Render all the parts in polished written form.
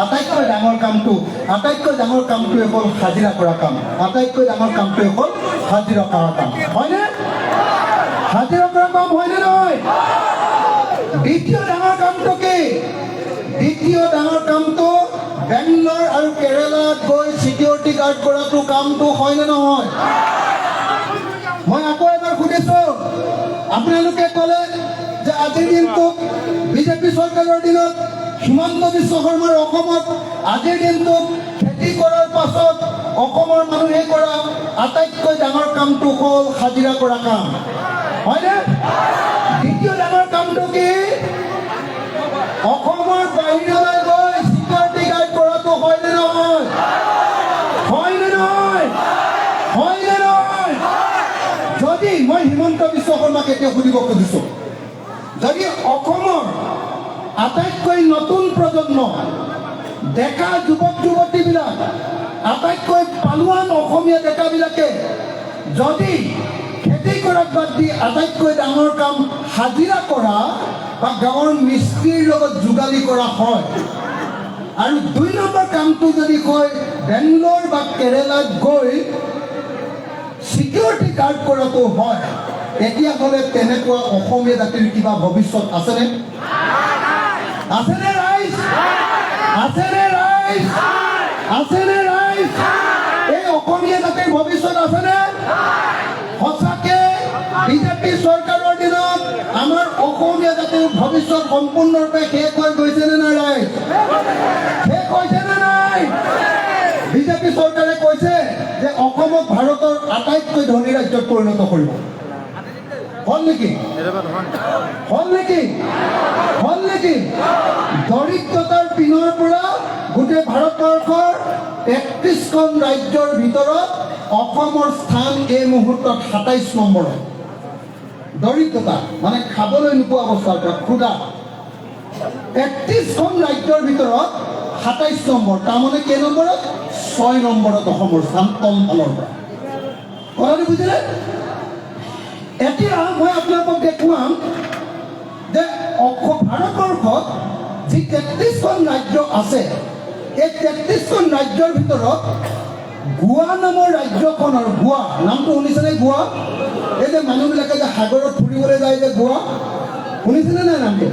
আটাইতকৈ ডাঙৰ কামটো হ'ল হাজিৰা কৰা কাম। আটাইতকৈ ডাঙৰ কামটো হ'ল হাজিৰা কৰা কাম, হয়নে? হাজিৰা কৰা কাম হয়নে নহয়? দ্বিতীয় ডাঙৰ কামটো কি? দ্বিতীয় ডাঙৰ কামটো বেংগলোৰ আৰু কেৰেলাত গৈ চিকিউৰিটি গাৰ্ড কৰাটো কামটো হয়নে নহয়? মই আকৌ এবাৰ সুধিছো, আপোনালোকে ক'লে যে আজিৰ দিনটোক বিজেপি চৰকাৰৰ দিনত হিমন্ত বিশ্ব শৰ্মাৰ অসমত আজিৰ দিনটোক খেতি কৰাৰ পাছত অসমৰ মানুহে কৰা আটাইতকৈ ডাঙৰ কামটো হ'ল হাজিৰা কৰা কাম, হয়নে? দ্বিতীয় ডাঙৰ কামটো কি? অসমৰ বাহিৰলৈ গৈ চিকিউৰিটি গাৰ্ড কৰাটো হয়নে নহয়? হয়নে নহয়? হয়নে নহয়? যদি মই হিমন্ত বিশ্ব শৰ্মাক এতিয়া সুধিব খুজিছো, যদি অসমৰ আটাইতকৈ নতুন প্ৰজন্ম ডেকা যুৱক যুৱতীবিলাক, আটাইতকৈ পালোৱান অসমীয়া ডেকাবিলাকে যদি খেতি কৰাক বাদ দি আটাইতকৈ ডাঙৰ কাম হাজিৰা কৰা বা গাঁৱৰ মিস্ত্ৰীৰ লগত যোগালী কৰা হয়, আৰু 2 নম্বৰ কামটো যদি কয় বেংগলোৰ বা কেৰেলাত গৈ চিকিউৰিটি গাৰ্ড কৰাটো হয়, তেতিয়াহ'লে তেনেকুৱা অসমীয়া জাতিৰ কিবা ভৱিষ্যত আছেনে? আছেনে ৰাইজ? আছেনে ৰাইজ? আছেনে ৰাইজ? এই অসমীয়া জাতিৰ ভৱিষ্যত আছেনে? সঁচাকে বিজেপি চৰকাৰৰ দিনত আমাৰ অসমীয়া জাতিৰ ভৱিষ্যত সম্পূৰ্ণৰূপে শেষ হৈ গৈছেনে নাই ৰাইজ? শেষ হৈছেনে নাই? বিজেপি চৰকাৰে কৈছে যে অসমক ভাৰতৰ আটাইতকৈ ধনী ৰাজ্যত পৰিণত কৰিব। হল নেকি? হল নেকি? হল নেকি? দৰিদ্ৰতাৰ পিনৰ পৰা গোটেই ভাৰতবৰ্ষৰ 33খন ৰাজ্যৰ ভিতৰত অসমৰ স্থান এই মুহূৰ্তত 27 নম্বৰত। দৰিদ্ৰতা মানে খাবলৈ নোপোৱা অৱস্থাৰ পৰা ক্ষুধা 33খন ৰাজ্যৰ ভিতৰত 27 নম্বৰ, তাৰমানে কেই নম্বৰত? 6 নম্বৰত অসমৰ স্থান তলফালৰ পৰা। কথাটো বুজিলে? এতিয়া মই আপোনালোকক দেখুৱাম যে ভাৰতবৰ্ষত যি 33খন ৰাজ্য আছে, এই 33খন ৰাজ্যৰ ভিতৰত গোৱা নামৰ ৰাজ্যখনৰ, গোৱা নামটো শুনিছেনে? গোৱা, এই যে মানুহবিলাকে যে সাগৰত ফুৰিবলৈ যায় যে গোৱা, শুনিছেনে নাই নামটো?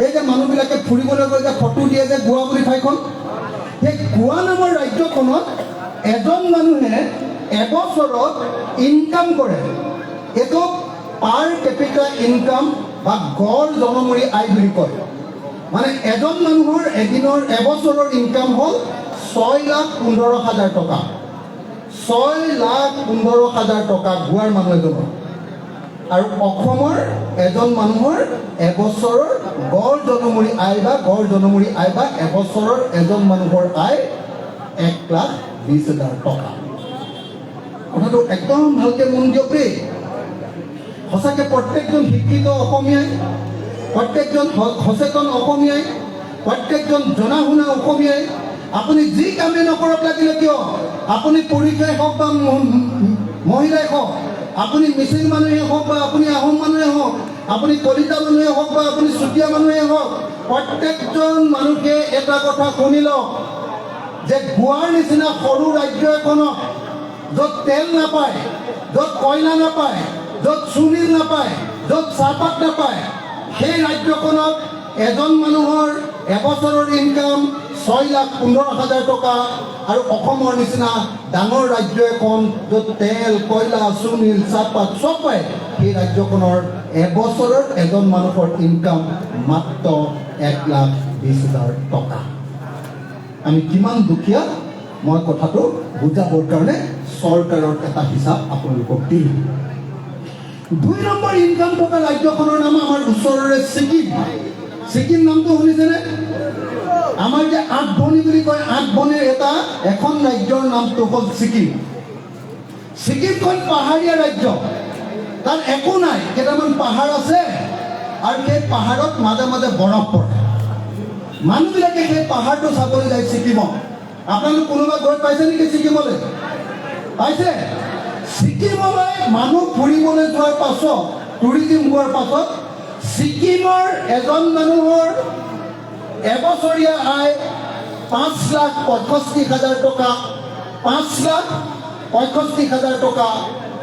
এই যে মানুহবিলাকে ফুৰিবলৈ গৈ যে ফটো দিয়ে যে গোৱা বুলি ঠাইখন, সেই গোৱা নামৰ ৰাজ্যখনত এজন মানুহে এবছৰত ইনকাম কৰে, এইটো পাৰ কেপিটা ইনকাম বা গড় জনমূৰি আয় বুলি কয়। মানে এজন মানুহৰ এদিনৰ এবছৰৰ ইনকাম হ'ল 6,15,000 টকা। 6,15,000 টকা গোৱাৰ মানুহ এজনৰ। আৰু অসমৰ এজন মানুহৰ এবছৰৰ গড় জনমূৰি আয় বা এবছৰৰ এজন মানুহৰ আয় 1,20,000 টকা। কথাটো একদম ভালকে মন দিয়ক দেই। সঁচাকৈ প্ৰত্যেকজন শিক্ষিত অসমীয়াই, প্ৰত্যেকজন সচেতন অসমীয়াই, প্ৰত্যেকজন জনা শুনা অসমীয়াই, আপুনি যি কামেই নকৰক লাগিলে কিয়, আপুনি পুৰুষেই হওক বা মহিলাই হওক, আপুনি মিচিং মানুহে হওক বা আপুনি আহোম মানুহে হওক, আপুনি কলিতা মানুহে হওক বা আপুনি চুতীয়া মানুহে হওক, প্ৰত্যেকজন মানুহে এটা কথা শুনি লওক যে গোৱাৰ নিচিনা সৰু ৰাজ্য এখনত য'ত তেল নাপায়, য'ত কয়লা নাপায়, য'ত চুনিল নাপায়, য'ত চাহপাত নাপায়, সেই ৰাজ্যখনত এজন মানুহৰ এবছৰৰ ইনকাম 6,15,000 টকা। আৰু অসমৰ নিচিনা ডাঙৰ ৰাজ্য এখন য'ত তেল, কয়লা, চুনিল, চাহপাত চব পায়, সেই ৰাজ্যখনৰ এবছৰৰ এজন মানুহৰ ইনকাম মাত্ৰ 1,20,000 টকা। আমি কিমান দুখীয়া, মই কথাটো বুজাবৰ কাৰণে চৰকাৰৰ এটা হিচাপ আপোনালোকক দিলোঁ। 2 নম্বৰ ইনকাম থকা ৰাজ্যখনৰ নাম আমাৰ ওচৰৰে ছিকিম। ছিকিম নামটো শুনিছেনে? আমাৰ যে 8 ভনী বুলি কয়, 8 ভনীৰ এখন ৰাজ্যৰ নামটো হ'ল ছিকিম। ছিকিমখন পাহাৰীয়া ৰাজ্য, তাত একো নাই, কেইটামান পাহাৰ আছে আৰু সেই পাহাৰত মাজে মাজে বৰফ পৰে। মানুহবিলাকে সেই পাহাৰটো চাবলৈ যায় ছিকিমত। আপোনালোক কোনোবা গৈ পাইছে নেকি ছিকিমলৈ? পাইছে? ছিকিমলৈ মানুহ ফুৰিবলৈ যোৱাৰ পাছত, টুৰিজিম হোৱাৰ পাছত, ছিকিমৰ এজন মানুহৰ এবছৰীয়া আয় 5,65,000 টকা, 5,65,000 টকা,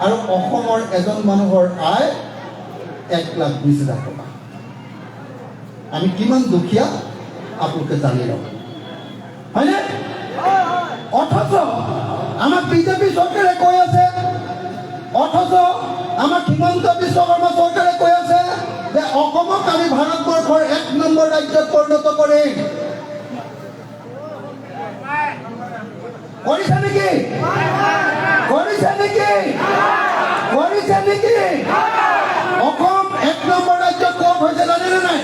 আৰু অসমৰ এজন মানুহৰ আয় 1,20,000 টকা। আমি কিমান দুখীয়া আপোনালোকে জানি লওক, হয়নে? অথচ আমাক বিজেপি চৰকাৰে কৈ আছে, অথচ আমাক হিমন্ত বিশ্ব শৰ্মা চৰকাৰে কৈ আছে যে অসমক আমি ভাৰতবৰ্ষৰ 1 নম্বৰ ৰাজ্যত পৰিণত কৰিম। কৰিছে নেকি? কৰিছে নেকি? কৰিছে নেকি? অসম 1 নম্বৰ ৰাজ্য ক'ত হৈছে জানেনে নাই?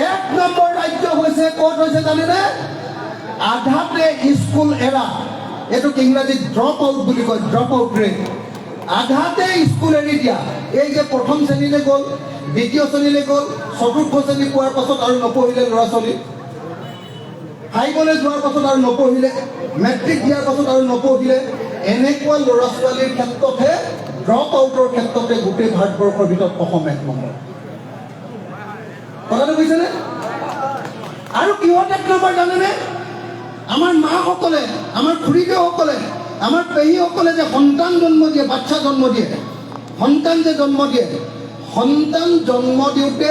1 নম্বৰ ৰাজ্য হৈছে ক'ত হৈছে জানেনে? আধাতে স্কুল এৰা, এইটোক ইংৰাজীত ড্ৰপ আউট বুলি কয়, ড্ৰপ আউট ৰেট। আধাতে স্কুল এৰি দিয়া, এই যে প্ৰথম শ্ৰেণীলৈ গ'ল, দ্বিতীয় শ্ৰেণীলৈ গ'ল, চতুৰ্থ শ্ৰেণী পোৱাৰ পাছত আৰু নপঢ়িলে ল'ৰা ছোৱালী, হাইবলৈ যোৱাৰ পাছত আৰু নপঢ়িলে, মেট্ৰিক দিয়াৰ পাছত আৰু নপঢ়িলে, এনেকুৱা ল'ৰা ছোৱালীৰ ক্ষেত্ৰতহে, ড্ৰপ আউটৰ ক্ষেত্ৰতে গোটেই ভাৰতবৰ্ষৰ ভিতৰত অসম 1 নম্বৰ। কথাটো বুজিছেনে? আৰু কিহত 1 নম্বৰ জানেনে? আমাৰ মাসকলে, আমাৰ খুৰীদেউসকলে, আমাৰ পেহীসকলে যে সন্তান জন্ম দিয়ে, বাচ্চা জন্ম দিয়ে, সন্তান যে জন্ম দিয়ে, সন্তান জন্ম দিওঁতে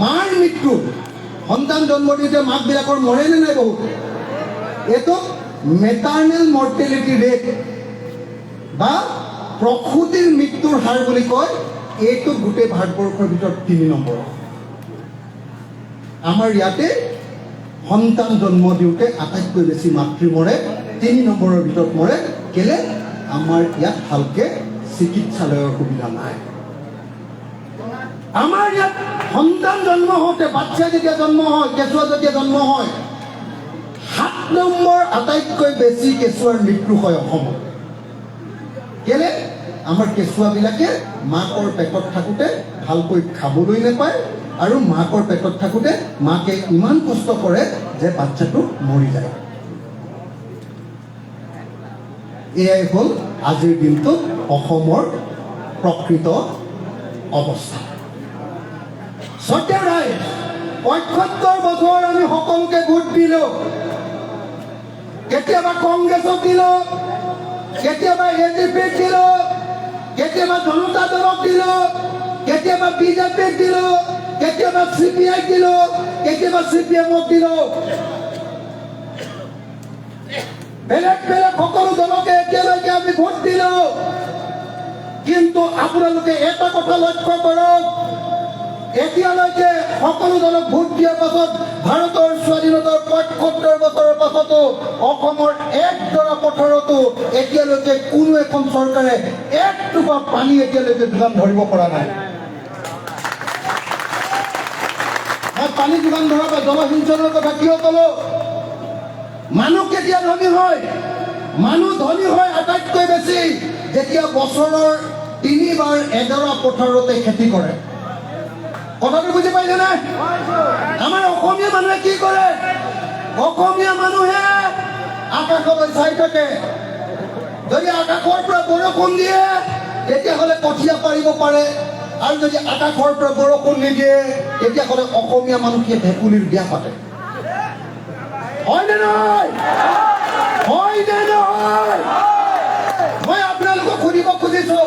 মাৰ মৃত্যু, সন্তান জন্ম দিওঁতে মাকবিলাকৰ মৰেনে নাই বহুত? এইটো মেটাৰনেল মৰ্টেলিটি ৰেট বা প্ৰসূতিৰ মৃত্যুৰ হাৰ বুলি কয়। এইটো গোটেই ভাৰতবৰ্ষৰ ভিতৰত 3 নম্বৰ। আমাৰ ইয়াতে সন্তান জন্ম দিওঁতে আটাইতকৈ বেছি মাতৃ মৰে, 3 নম্বৰৰ ভিতৰত মৰে। কেলে? আমাৰ ইয়াত ভালকে চিকিৎসালয়ৰ সুবিধা নাই। আমাৰ ইয়াত সন্তান জন্ম হওঁতে, বাচ্চা যেতিয়া জন্ম হয়, কেঁচুৱা যেতিয়া জন্ম হয়, 7 নম্বৰ আটাইতকৈ বেছি কেঁচুৱাৰ মৃত্যু হয় অসমত। কেলে? আমাৰ কেঁচুৱাবিলাকে মাকৰ পেটত থাকোঁতে ভালকৈ খাবলৈ নাপায়, আৰু মাকৰ পেটত থাকোঁতে মাকে ইমান কষ্ট কৰে যে বাচ্চাটো মৰি যায়। এয়াই হ'ল আজিৰ দিনটোত অসমৰ প্ৰকৃত অৱস্থা। শ্ৰদ্ধেয় ৰাইজ, ৭৫ বছৰ আমি সকলোকে ভোট দিলোঁ। কেতিয়াবা কংগ্ৰেছক দিলোঁ, কেতিয়াবা AJPক দিলোঁ, কেতিয়াবা জনতা দলক দিলোঁ, কেতিয়াবা বিজেপিক দিলোঁ, কেতিয়াবা CPI দিলোঁ, কেতিয়াবা CPMক দিলোঁ। বেলেগ বেলেগ সকলো দলকে একেলগে আমি ভোট দিলোঁ। কিন্তু আপোনালোকে এটা কথা লক্ষ্য কৰক, এতিয়ালৈকে সকলো দলক ভোট দিয়াৰ পাছত ভাৰতৰ স্বাধীনতাৰ ৭৫ বছৰৰ পাছতো অসমৰ একডৰা পথাৰতো এতিয়ালৈকে কোনো এখন চৰকাৰে 1 টোপা পানী এতিয়ালৈকে যোগান ধৰিব পৰা নাই। পানী যোগান ধৰা বা জলসিঞ্চনৰ কথা কিয় ক'লো? মানুহ কেতিয়া ধনী হয়? মানুহ ধনী হয় আটাইতকৈ বেছি যেতিয়া বছৰৰ 3 বাৰ এডৰা পথাৰতে খেতি কৰে। কথাটো বুজি পাইছে নে? আমাৰ অসমীয়া মানুহে কি কৰে? অসমীয়া মানুহে আকাশলৈ চাই থাকে। যদি আকাশৰ পৰা বৰষুণ দিয়ে তেতিয়াহ'লে কঠীয়া পাৰিব পাৰে, আৰু যদি আকাশৰ পৰা বৰষুণ নিদিয়ে তেতিয়াহ'লে অসমীয়া মানুহে ভেকুলীৰ বিয়া পাতে। হয়নে নহয়? হয়নে নহয়? মই আপোনালোকক সুধিব খুজিছো,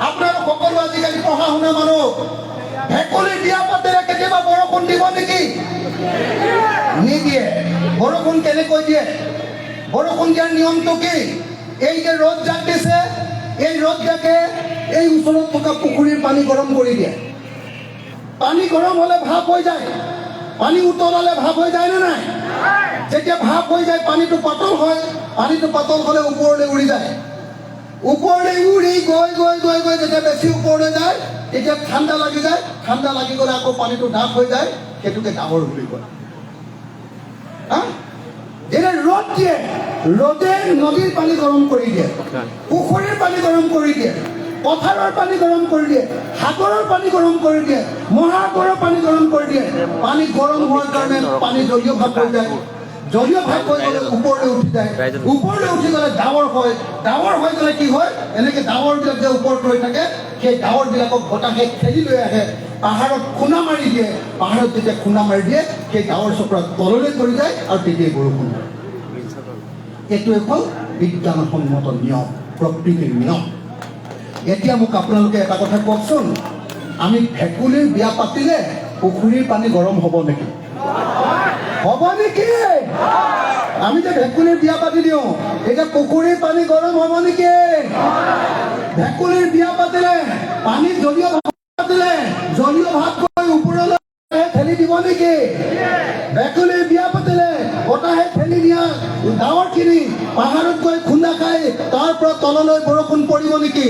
আপোনালোক সকলো আজিকালি পঢ়া শুনা মানুহ, ভেকুলীৰ বিয়া পাতিলে কেতিয়াবা বৰষুণ দিব নেকি? নিদিয়ে। বৰষুণ কেনেকৈ দিয়ে? বৰষুণ দিয়াৰ নিয়মটো কি? এই যে ৰ'দ জাক দিছে, এই ৰ'দ জাকে এই ওচৰত থকা পুখুৰীৰ পানী গৰম কৰি দিয়ে। পানী গৰম হ'লে ভাপ হৈ যায়, পানী উতলালে ভাপ হৈ যায় নে নাই? যেতিয়া ভাপ হৈ যায় পানীটো পাতল হয়, পানীটো পাতল হ'লে ওপৰলৈ উৰি যায়। ওপৰলৈ উৰি গৈ গৈ গৈ গৈ যেতিয়া বেছি ওপৰলৈ যায় তেতিয়া ঠাণ্ডা লাগি যায়, ঠাণ্ডা লাগি গ'লে আকৌ পানীটো ডাঠ হৈ যায়, সেইটোকে ডাৱৰ বুলি কয়। যেতিয়া ৰ'দ দিয়ে, ৰ'দে নদীৰ পানী গৰম কৰি দিয়ে, পুখুৰীৰ পানী গৰম কৰি দিয়ে, পথাৰৰ পানী গৰম কৰি দিয়ে, সাগৰৰ পানী গৰম কৰি দিয়ে, মহাসাগৰৰ পানী গৰম কৰি দিয়ে। পানী গৰম হোৱাৰ কাৰণে পানী জলীয় ভাৱ হৈ যায়, জলীয় ভাৱ হৈ গ'লে ওপৰলৈ উঠি যায়, ওপৰলৈ উঠি গ'লে ডাৱৰ হয়, ডাৱৰ হৈ গ'লে কি হয়? এনেকৈ ডাৱৰবিলাক যে ওপৰত ৰৈ থাকে, সেই ডাৱৰবিলাকক বতাহে ঠেলি লৈ আহে, পাহাৰত খুন্দা মাৰি দিয়ে, পাহাৰত যেতিয়া খুন্দা মাৰি দিয়ে সেই ডাৱৰ চক্ৰ তললৈ পৰি যায় আৰু তেতিয়াই বৰষুণ হয়। এইটো এখন বিজ্ঞানসন্মত নিয়ম, প্ৰকৃতিৰ নিয়ম। এতিয়া মোক আপোনালোকে এটা কথা কওকচোন, আমি ভেকুলীৰ বিয়া পাতিলে পুখুৰীৰ পানী গৰম হ'ব নেকি? হ'ব নেকি? আমি যে ভেকুলীৰ বিয়া পাতি দিওঁ, এতিয়া পুখুৰীৰ পানী গৰম হ'ব নেকি? ভেকুলীৰ বিয়া পাতিলে পানী জলীয় ভাৱ পাতিলে জলীয় ভাৱ গৈ ওপৰলৈ ঠেলি দিব নেকি? ভেকুলীৰ বিয়া পাতিলে বতাহে ঠেলি দিয়া ডাৱৰখিনি পাহাৰত গৈ খুন্দা খাই তাৰ পৰা তললৈ বৰষুণ পৰিব নেকি?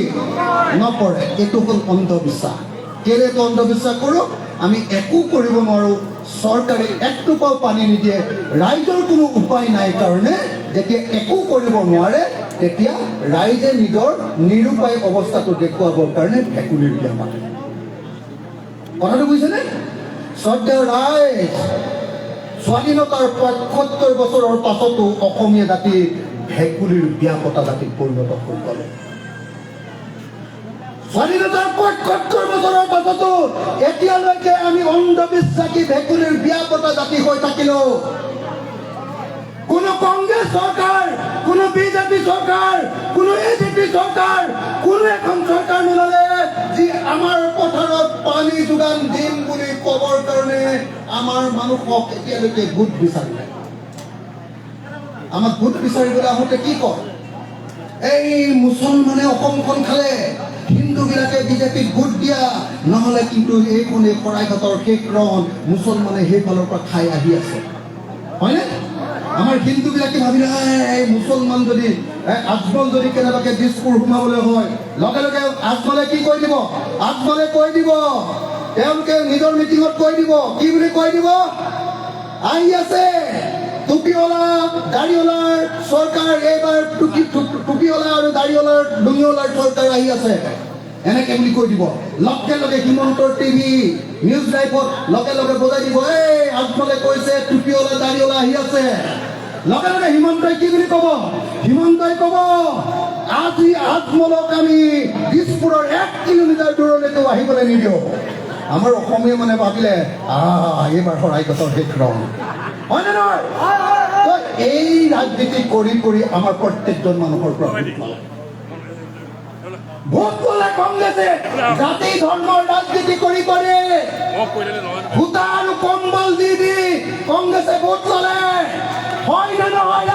নপৰে। এইটো হ'ল অন্ধবিশ্বাস। কেলে এইটো অন্ধবিশ্বাস কৰোঁ? আমি একো কৰিব নোৱাৰোঁ, চৰকাৰে এক টোপাও পানী নিদিয়ে, ৰাইজৰ কোনো উপায় নাই কাৰণে যেতিয়া একো কৰিব নোৱাৰে তেতিয়া ৰাইজে নিজৰ নিৰুপায় অৱস্থাটো দেখুৱাবৰ কাৰণে ভেকুলীৰ বিয়া পাতে। কথাটো বুজিছেনে? শ্ৰদ্ধেয় ৰাইজ, স্বাধীনতাৰ ৭৫ বছৰৰ পাছতো অসমীয়া জাতি ভেকুলীৰ বিয়া পতা জাতিত পৰিণত হৈ গ'ল। স্বাধীনতাৰ ৭৫ বছৰৰ পাছতো এতিয়ালৈকে আমি অন্ধবিশ্বাসী ভেকুলীৰ বিয়া পতা জাতি হৈ থাকিলো। কোনো কংগ্ৰেছ চৰকাৰ, কোনো বিজেপি চৰকাৰ, কোনো এজিপি চৰকাৰ, কোনো এখন চৰকাৰ নোলালে যি আমাৰ পথাৰত পানী যোগান দিম বুলি ক'বৰ কাৰণে আমাৰ মানুহক এতিয়ালৈকে গোট বিচাৰিলে। আমাক গোট বিচাৰিবলৈ আহোঁতে কি কয়? এই মুছলমানে অসমখন খালে, হিন্দুবিলাকে বিজেপিক ভোট দিয়া, নহ'লে কিন্তু এইখনে শৰাইঘাটৰ শেষ ৰণ মুছলমানে সেইফালৰ পৰা খাই আহি আছে, হয়নে? আমাৰ হিন্দুবিলাকে ভাবিলে এই মুছলমান যদি আজমল যদি কেনেবাকৈ দিছপুৰ সোমাবলৈ হয়, লগে লগে আজমলে কি কৈ দিব? আজমলে কৈ দিব, তেওঁলোকে নিজৰ মিটিঙত কৈ দিব, কি বুলি কৈ দিব? আহি আছে টুপিৱালা দাড়িৱালাৰ চৰকাৰ, এইবাৰ টুপিৱালা আৰু দাড়িৱালাৰ ডুঙিৱালাৰ চৰকাৰ আহি আছে, এনেকে বুলি কৈ দিব। লগে লগে হিমন্তৰ টিভি নিউজ লাইভত লগে লগে বজাই দিব, এই আজমলে কৈছে টুপিৱালা দাড়িৱালা আহি আছে। লগে লগে হিমন্তই কি বুলি ক'ব? হিমন্তই ক'ব আজি আজমলক আমি দিছপুৰৰ 1 কিলোমিটাৰ দূৰলৈকে আহিবলৈ নিদিওঁ। আমাৰ অসমীয়া মানে ভাবিলে এইবাৰ শৰাইঘাটৰ শেষ ৰং, হয়নে নহয়? এই ৰাজনীতি কৰি কৰি আমাৰ প্ৰত্যেকজন মানুহৰ পৰা ভোট ল'লে কংগ্ৰেছে জাতি ধৰ্মৰ ৰাজনীতি কৰি কৰি সূতা আৰু কম্বল দি দি কংগ্ৰেছে ভোট ল'লে, হয় নে নহয়?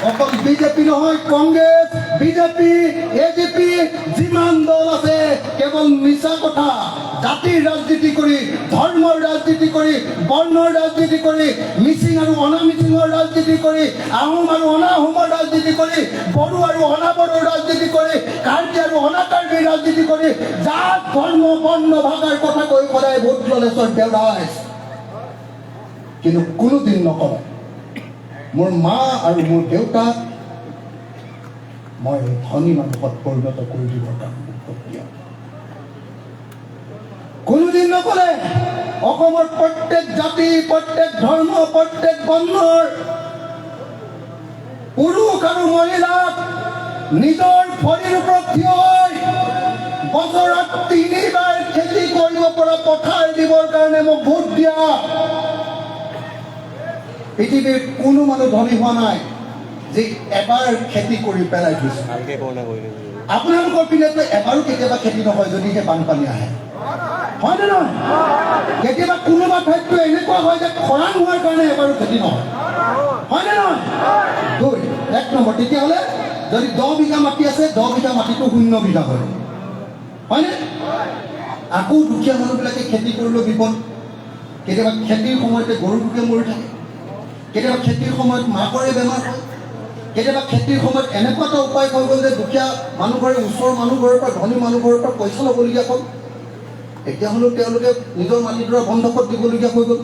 অকল বিজেপি নহয়, কংগ্ৰেছ, বিজেপি, এজিপি যিমান দল আছে কেৱল মিছা কথা, জাতিৰ ৰাজনীতি কৰি, ধৰ্মৰ ৰাজনীতি কৰি, বৰ্ণৰ ৰাজনীতি কৰি, মিচিং আৰু অনামিচিঙৰ ৰাজনীতি কৰি, আহোম আৰু অনাহোমৰ ৰাজনীতি কৰি, বড়ো আৰু অনাবড়োৰ ৰাজনীতি কৰি, কাৰ্বি আৰু অনাকাৰ্বিৰ ৰাজনীতি কৰি, জাত ধৰ্ম বৰ্ণ ভাষাৰ কথা কৈ সদায় ভোট ল'লে শ্ৰদ্ধেয় ৰাইজ। কিন্তু কোনোদিন নকওঁ মোৰ মা আৰু মোৰ দেউতাক মই ধনী মানুহত পৰিণত কৰি দিবৰ কাৰণে প্ৰক্ৰিয়া। কোনোদিন নকলে অসমৰ প্ৰত্যেক জাতি, প্ৰত্যেক ধৰ্ম, প্ৰত্যেক বৰ্ণৰ পুৰুষ আৰু মহিলাক নিজৰ ভৰিৰ ওপৰত থিয় হৈ বছৰত 3বাৰ খেতি কৰিব পৰা পথাৰ দিবৰ কাৰণে মোক ভোট দিয়া। পৃথিৱীৰ কোনো মানুহ ধনী হোৱা নাই যে এবাৰ খেতি কৰি পেলাই দিছে। আপোনালোকৰ পিনেতো এবাৰো কেতিয়াবা খেতি নহয় যদিহে বানপানী আহে, হয় নে নহয়? কেতিয়াবা কোনোবা ঠাইততো এনেকুৱা হয় যে খৰাং হোৱাৰ কাৰণে এবাৰো খেতি নহয়, হয় নে নহয়? 1 নম্বৰ, তেতিয়াহ'লে যদি 10 বিঘা মাটি আছে 10 বিঘা মাটিটো 0 বিঘা হয়, হয়নে? আকৌ দুখীয়া মানুহবিলাকে খেতি কৰিলেও বিপদ। কেতিয়াবা খেতিৰ সময়তে গৰুটোকে মৰি থাকে, কেতিয়াবা খেতিৰ সময়ত মাকৰে বেমাৰ হয়, কেতিয়াবা খেতিৰ সময়ত এনেকুৱা এটা উপায় হৈ গ'ল যে দুখীয়া মানুহ ঘৰে ওচৰৰ মানুহ ঘৰৰ পৰা ধনী মানুহ ঘৰৰ পৰা পইচা ল'বলগীয়া হ'ল। এতিয়া হ'লেও তেওঁলোকে নিজৰ মাটিডৰা বন্ধকত দিবলগীয়া হৈ গ'ল।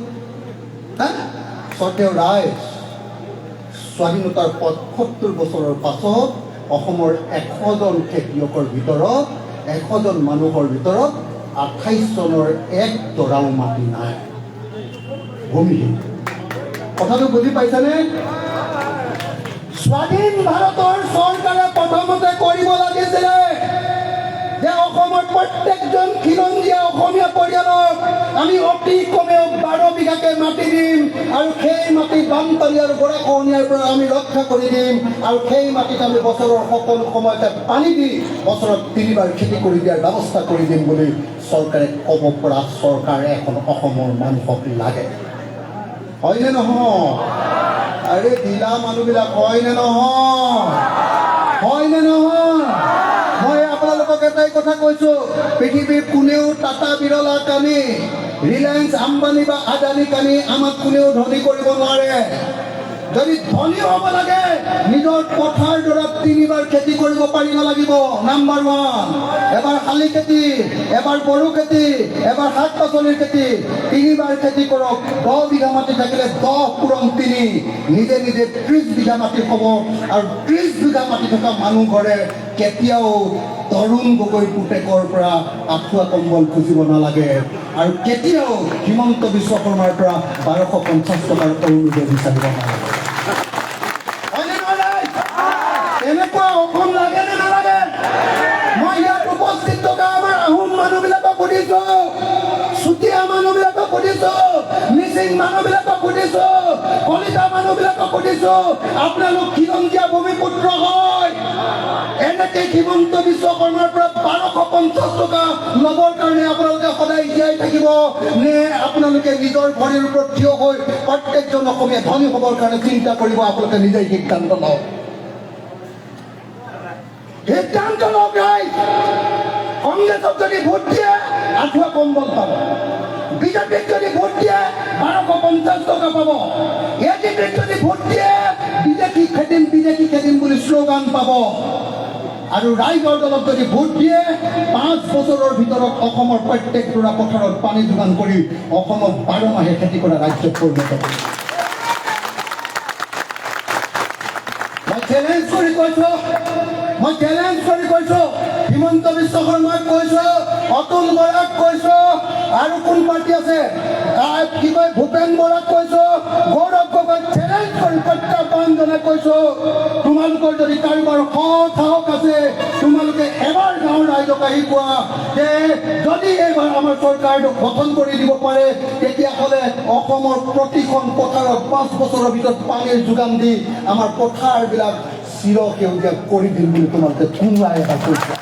শ্ৰদ্ধেয় ৰাইজ, স্বাধীনতাৰ ৭৫ বছৰৰ পাছত অসমৰ 100জন খেতিয়কৰ ভিতৰত 100জন মানুহৰ ভিতৰত 28 চনৰ 1 টৰাও মাটি নাই, ভূমিহীন। কথাটো বুজি পাইছানে? স্বাধীন ভাৰতৰ চৰকাৰে প্ৰথমতে কৰিব লাগিছিলে যে অসমৰ প্ৰত্যেকজন খিলঞ্জীয়া অসমীয়া পৰিয়ালক আমি অতি কমেও 12 বিঘাকে মাটি দিম আৰু সেই মাটি বানপানী আৰু গৰাখহনীয়াৰ পৰা আমি ৰক্ষা কৰি দিম আৰু সেই মাটিত আমি বছৰৰ সকলো সময়তে পানী দি বছৰত 3 বাৰ খেতি কৰি দিয়াৰ ব্যৱস্থা কৰি দিম বুলি চৰকাৰে ক'ব পৰা চৰকাৰ এখন অসমৰ মানুহক লাগে হয়নে নহয় আৰে দিলা মানুহবিলাক হয়নে নহয় মই আপোনালোকক এটাই কথা কৈছো পৃথিৱীৰ কোনেও টাটা বিৰলা কানি ৰিলায়েন্স আম্বানী বা আদানী কানি আমাক কোনেও ধনী কৰিব নোৱাৰে যদি ধনী হ'ব লাগে নিজৰ পথাৰ দৰাত 3 বাৰ খেতি কৰিব পাৰিব লাগিব নাম্বাৰ 1 এবাৰ শালি খেতি এবাৰ বড়ো খেতি এবাৰ শাক পাচলিৰ খেতি 3 বাৰ খেতি কৰক 10 বিঘা মাটি থাকিলে 10 পূৰণ 3 নিজে 30 বিঘা মাটি হ'ব আৰু 30 বিঘা মাটি থকা মানুহ ঘৰে কেতিয়াও তৰুণ গগৈ পুতেকৰ পৰা আঁঠুৱা কম্বল খুজিব নালাগে আৰু কেতিয়াও হিমন্ত বিশ্ব শৰ্মাৰ পৰা 1250 টকাৰ অৰুণোদয় বিচাৰিব নালাগে এনেকুৱা অসম লাগে নে নালাগে মই ইয়াত উপস্থিত থকা আমাৰ আহোম মানুহবিলাকক সুধিছো চুতীয়া মানুহবিলাকক সুধিছো মিচিং মানুহবিলাকক সুধিছো কলিতা মানুহবিলাকক সুধিছো আপোনালোক খিলঞ্জীয়া ভূমিপুত্ৰ হয় এনেকে হিমন্ত বিশ্ব শৰ্মাৰ পৰা 1250 টকা ল'বৰ কাৰণে আপোনালোকে সদায় জীয়াই থাকিব নে আপোনালোকে নিজৰ ভৰিৰ ওপৰত থিয় হৈ প্ৰত্যেকজন অসমীয়া ধনী হ'বৰ কাৰণে চিন্তা কৰিব আপোনালোকে নিজেই সিদ্ধান্ত লওক সিদ্ধান্ত লওক কংগ্ৰেছক যদি ভোট দিয়ে আঁঠুৱা কম্বল পাব বিজেপিক যদি ভোট দিয়ে 1250 টকা পাব এজিপিক যদি ভোট দিয়ে বিজেপি খেদিম বুলি শ্লোগান পাব আৰু ৰাইজৰ দলক যদি ভোট দিয়ে 5 বছৰৰ ভিতৰত অসমৰ প্ৰত্যেক ডৰা পথাৰত পানী যোগান কৰি অসমক 12 মাহে খেতি কৰা ৰাজ্যত পৰিণত কৰিব মই চ্যালেঞ্জ কৰি কৈছো হিমন্ত বিশ্ব শৰ্মাক কৈছো অতুল বৰাক কৈছো আৰু কোন পাৰ্টি আছে কি কয় ভূপেন বৰাক কৈছো গৌৰৱ গগৈক চ্যালেঞ্জ কৰি প্ৰত্যাহ্বান জনাই কৈছো তোমালোকৰ যদি কাৰোবাৰ সাহস আছে তোমালোকে এবাৰ গাঁৱৰ ৰাইজক আহি কোৱা যে যদি এইবাৰ আমাৰ চৰকাৰটো গঠন কৰি দিব পাৰে তেতিয়াহ'লে অসমৰ প্ৰতিখন পথাৰত 5 বছৰৰ ভিতৰত পানীৰ যোগান দি আমাৰ পথাৰবিলাক চিৰসেউজীয়া কৰি দিম বুলি তোমালোকে কোনোবাই এটা কৈছে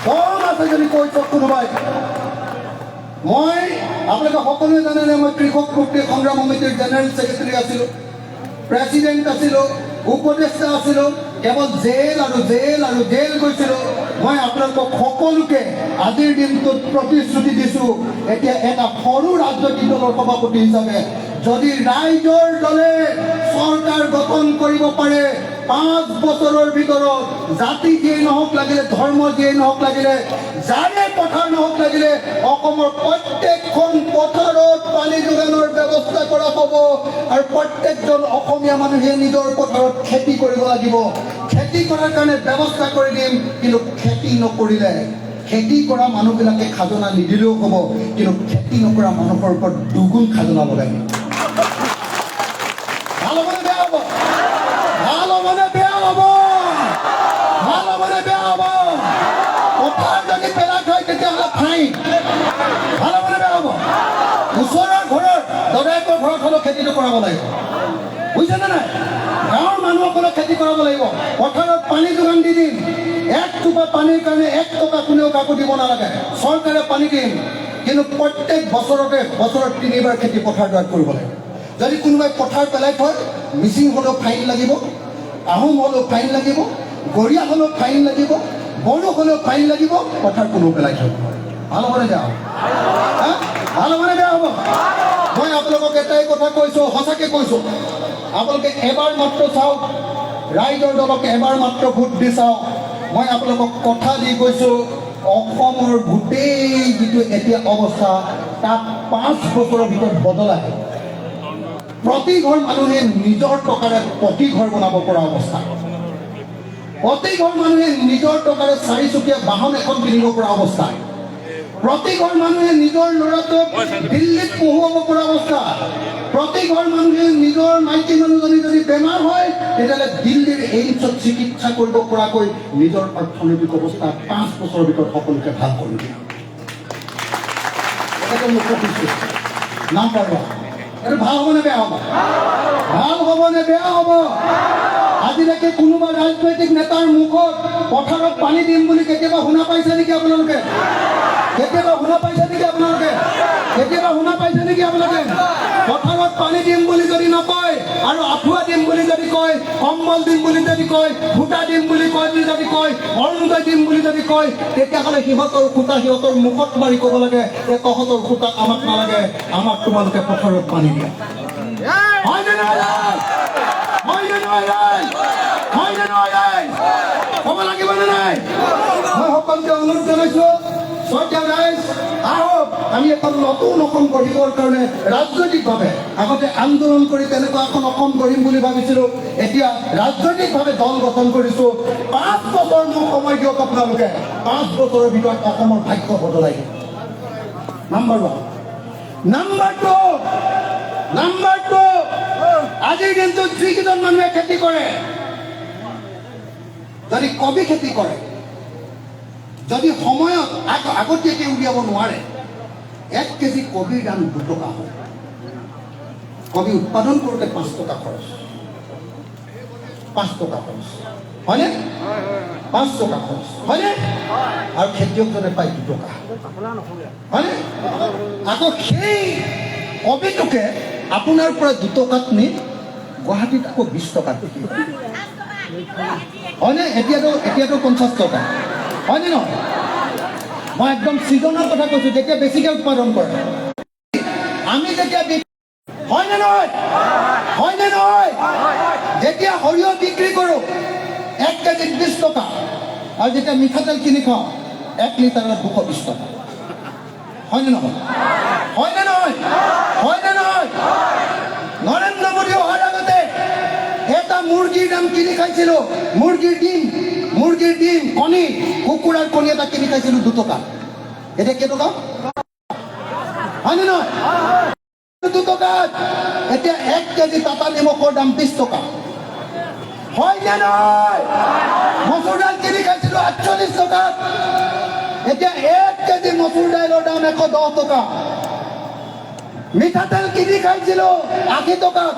কম আছে যদি কৈছ কোনোবাই মই আপোনালোকে সকলোৱে জানে যে মই কৃষক মুক্তি সংগ্ৰাম সমিতিৰ জেনেৰেল ছেক্ৰেটাৰী আছিলোঁ প্ৰেচিডেণ্ট আছিলোঁ উপদেষ্টা আছিলোঁ কেৱল জেল গৈছিলোঁ মই আপোনালোকক সকলোকে আজিৰ দিনটোত প্ৰতিশ্ৰুতি দিছোঁ এতিয়া এটা সৰু ৰাজনৈতিক দলৰ সভাপতি হিচাপে যদি ৰাইজৰ দলে চৰকাৰ গঠন কৰিব পাৰে 5 বছৰৰ ভিতৰত জাতি যিয়ে নহওক লাগিলে ধৰ্ম যিয়ে নহওক লাগিলে যাৰে পথাৰ নহওক লাগিলে অসমৰ প্ৰত্যেকখন পথাৰত পানী যোগানৰ ব্যৱস্থা কৰা হ'ব আৰু প্ৰত্যেকজন অসমীয়া মানুহে নিজৰ পথাৰত খেতি কৰিব লাগিব খেতি কৰাৰ কাৰণে ব্যৱস্থা কৰি দিম কিন্তু খেতি নকৰিলে খেতি কৰা মানুহবিলাকে খাজনা নিদিলেও হ'ব কিন্তু খেতি নকৰা মানুহৰ ওপৰত দুগুণ খাজনা লগাই দিম ভাল হ'বনে বেয়া হ'ব পথাৰ যদি পেলাই থয় তেতিয়াহ'লে ফাইন ভাল হ'বনে বেয়া হ'ব ওচৰৰ ঘৰৰ দদায়েকৰ ঘৰত হ'লেও খেতিটো কৰাব লাগিব বুজিছেনে নাই গাঁৱৰ মানুহসকলক খেতি কৰাব লাগিব পথাৰত পানী যোগান দি দিম 1 টোপা পানীৰ কাৰণে 1 টকা কোনেও কাকো দিব নালাগে চৰকাৰে পানী দিম কিন্তু প্ৰত্যেক বছৰত 3 বাৰ খেতি পথাৰ দোৱাত কৰিব লাগিব যদি কোনোবাই পথাৰ পেলাই থয় মিচিং হ'লেও ফাইন লাগিব আহোম হ'লেও ফাইন লাগিব গৰীয়া হ'লেও ফাইন লাগিব বড়ো হ'লেও ফাইন লাগিব পথাৰ কোনো পেলাই থয় ভাল হ'বনে বেয়া ভাল হ'বনে বেয়া হ'ব মই আপোনালোকক এটাই কথা কৈছোঁ সঁচাকৈ কৈছোঁ আপোনালোকে এবাৰ মাত্ৰ চাওক ৰাইজৰ দলক এবাৰ মাত্ৰ ভোট দি চাওক মই আপোনালোকক কথা দি কৈছোঁ অসমৰ গোটেই যিটো এতিয়া অৱস্থা তাত 5 বছৰৰ ভিতৰত বদলায় প্ৰতি ঘৰ মানুহে নিজৰ টকাৰে প্ৰতি ঘৰ বনাব পৰা অৱস্থা প্ৰতি ঘৰ মানুহে নিজৰ টকাৰে 4চকীয়া বাহন এখন কিনিব পৰা অৱস্থা প্ৰতি ঘৰ মানুহে নিজৰ ল'ৰাটোক দিল্লীত পঢ়ুৱাব পৰা অৱস্থা প্ৰতি ঘৰ মানুহে নিজৰ মাইকী মানুহজনী যদি বেমাৰ হয় তেতিয়াহ'লে দিল্লীৰ এইমছত চিকিৎসা কৰিব পৰাকৈ নিজৰ অৰ্থনৈতিক অৱস্থা 5 বছৰৰ ভিতৰত সকলোকে ভাল কৰি দিয়ে। এটাকে মোক কৈছোঁ নাম পাব এইটো ভাল হ'বনে বেয়া হ'ব? ভাল হ'বনে বেয়া হ'ব? আজিলৈকে কোনোবা ৰাজনৈতিক নেতাৰ মুখত পথাৰত পানী দিম বুলি কেতিয়াবা শুনা পাইছে নেকি আপোনালোকে? কেতিয়াবা শুনা পাইছে নেকি আপোনালোকে? কেতিয়াবা শুনা পাইছে নেকি আপোনালোকে? পথাৰত পানী দিম বুলি যদি নকয় আৰু আঁঠুৱা দিম বুলি যদি কয়, কম্বল দিম বুলি যদি কয়, সূতা দিম বুলি যদি কয়, অৰুণোদয় দিম বুলি যদি কয়, তেতিয়াহ'লে সিহঁতৰ সূতা সিহঁতৰ মুখত মাৰি ক'ব লাগে যে তহঁতৰ সূতা আমাক নালাগে, আমাক তোমালোকে পথাৰত পানী দিয়া। হয়নে নহয়? হয়নে নহয়? হয়নে নহয়? হ'ব লাগিবনে নাই? মই সকলোকে অনুৰোধ জনাইছোঁ, শইকীয়া ৰাইজ আহক, আমি এখন নতুন অসম গঢ়িবৰ কাৰণে ৰাজনৈতিকভাৱে আগতে আন্দোলন কৰি তেনেকুৱা এখন অসম গঢ়িম বুলি ভাবিছিলোঁ, এতিয়া ৰাজনৈতিকভাৱে দল গঠন কৰিছোঁ। 5 বছৰ মোক সময় দিয়ক আপোনালোকে, 5 বছৰৰ ভিতৰত অসমৰ ভাগ্য বদলাই দিব। নাম্বাৰ 1। নাম্বাৰ 2, আজিৰ দিনটোত যিকেইজন মানুহে খেতি কৰে, যদি কবি খেতি কৰে, যদি সময়ত আগতীয়াকৈ উলিয়াব নোৱাৰে, 1 কেজি কবিৰ দাম 2 টকা হয়। কবি উৎপাদন কৰোঁতে 5 টকা খৰচ, 5 টকা খৰচ হয়নে? 5 টকা খৰচ হয়নে? আৰু খেতিয়কজনে পায় 2 টকা হয়নে? আকৌ সেই কবিটোকে আপোনাৰ পৰা 2 টকাত নি গুৱাহাটীত আকৌ 20 টকাত বিক্ৰী কৰে হয়নে? এতিয়াতো 50 টকা হয়নে নহয়? মই একদম ছিজনৰ কথা কৈছোঁ, যেতিয়া বেছিকৈ উৎপাদন কৰে আমি যেতিয়া হয়নে নহয়? হয়নে নহয়? যেতিয়া সৰিয়হ বিক্ৰী কৰোঁ 1 কেজিত 20 টকা, আৰু যেতিয়া মিঠাতেল কিনি খাওঁ 1 লিটাৰত 220 টকা। হয়নে নহয়? হয়নে নহয়? হয়নে নহয়? নৰেন্দ্ৰ মোদী অহাৰ আগতে এটা মুৰ্গীৰ দাম কিনি খাইছিলোঁ, মুৰ্গীৰ ডিম কণী, কুকুৰাৰ কণী এটা কিনি খাইছিলোঁ 2 টকা। এতিয়া কেইটকা? হয়নে নহয়? 2 টকাত এতিয়া 1 কেজি টাটা নিমখৰ দাম 20 টকা। হয়নে নহয়? মচুৰ দাইল কিনি খাইছিলোঁ 48 টকাত, এতিয়া 1 কেজি মচুৰ দাইলৰ দাম 110 টকা। মিঠাতেল কিনি খাইছিলোঁ 80 টকাত,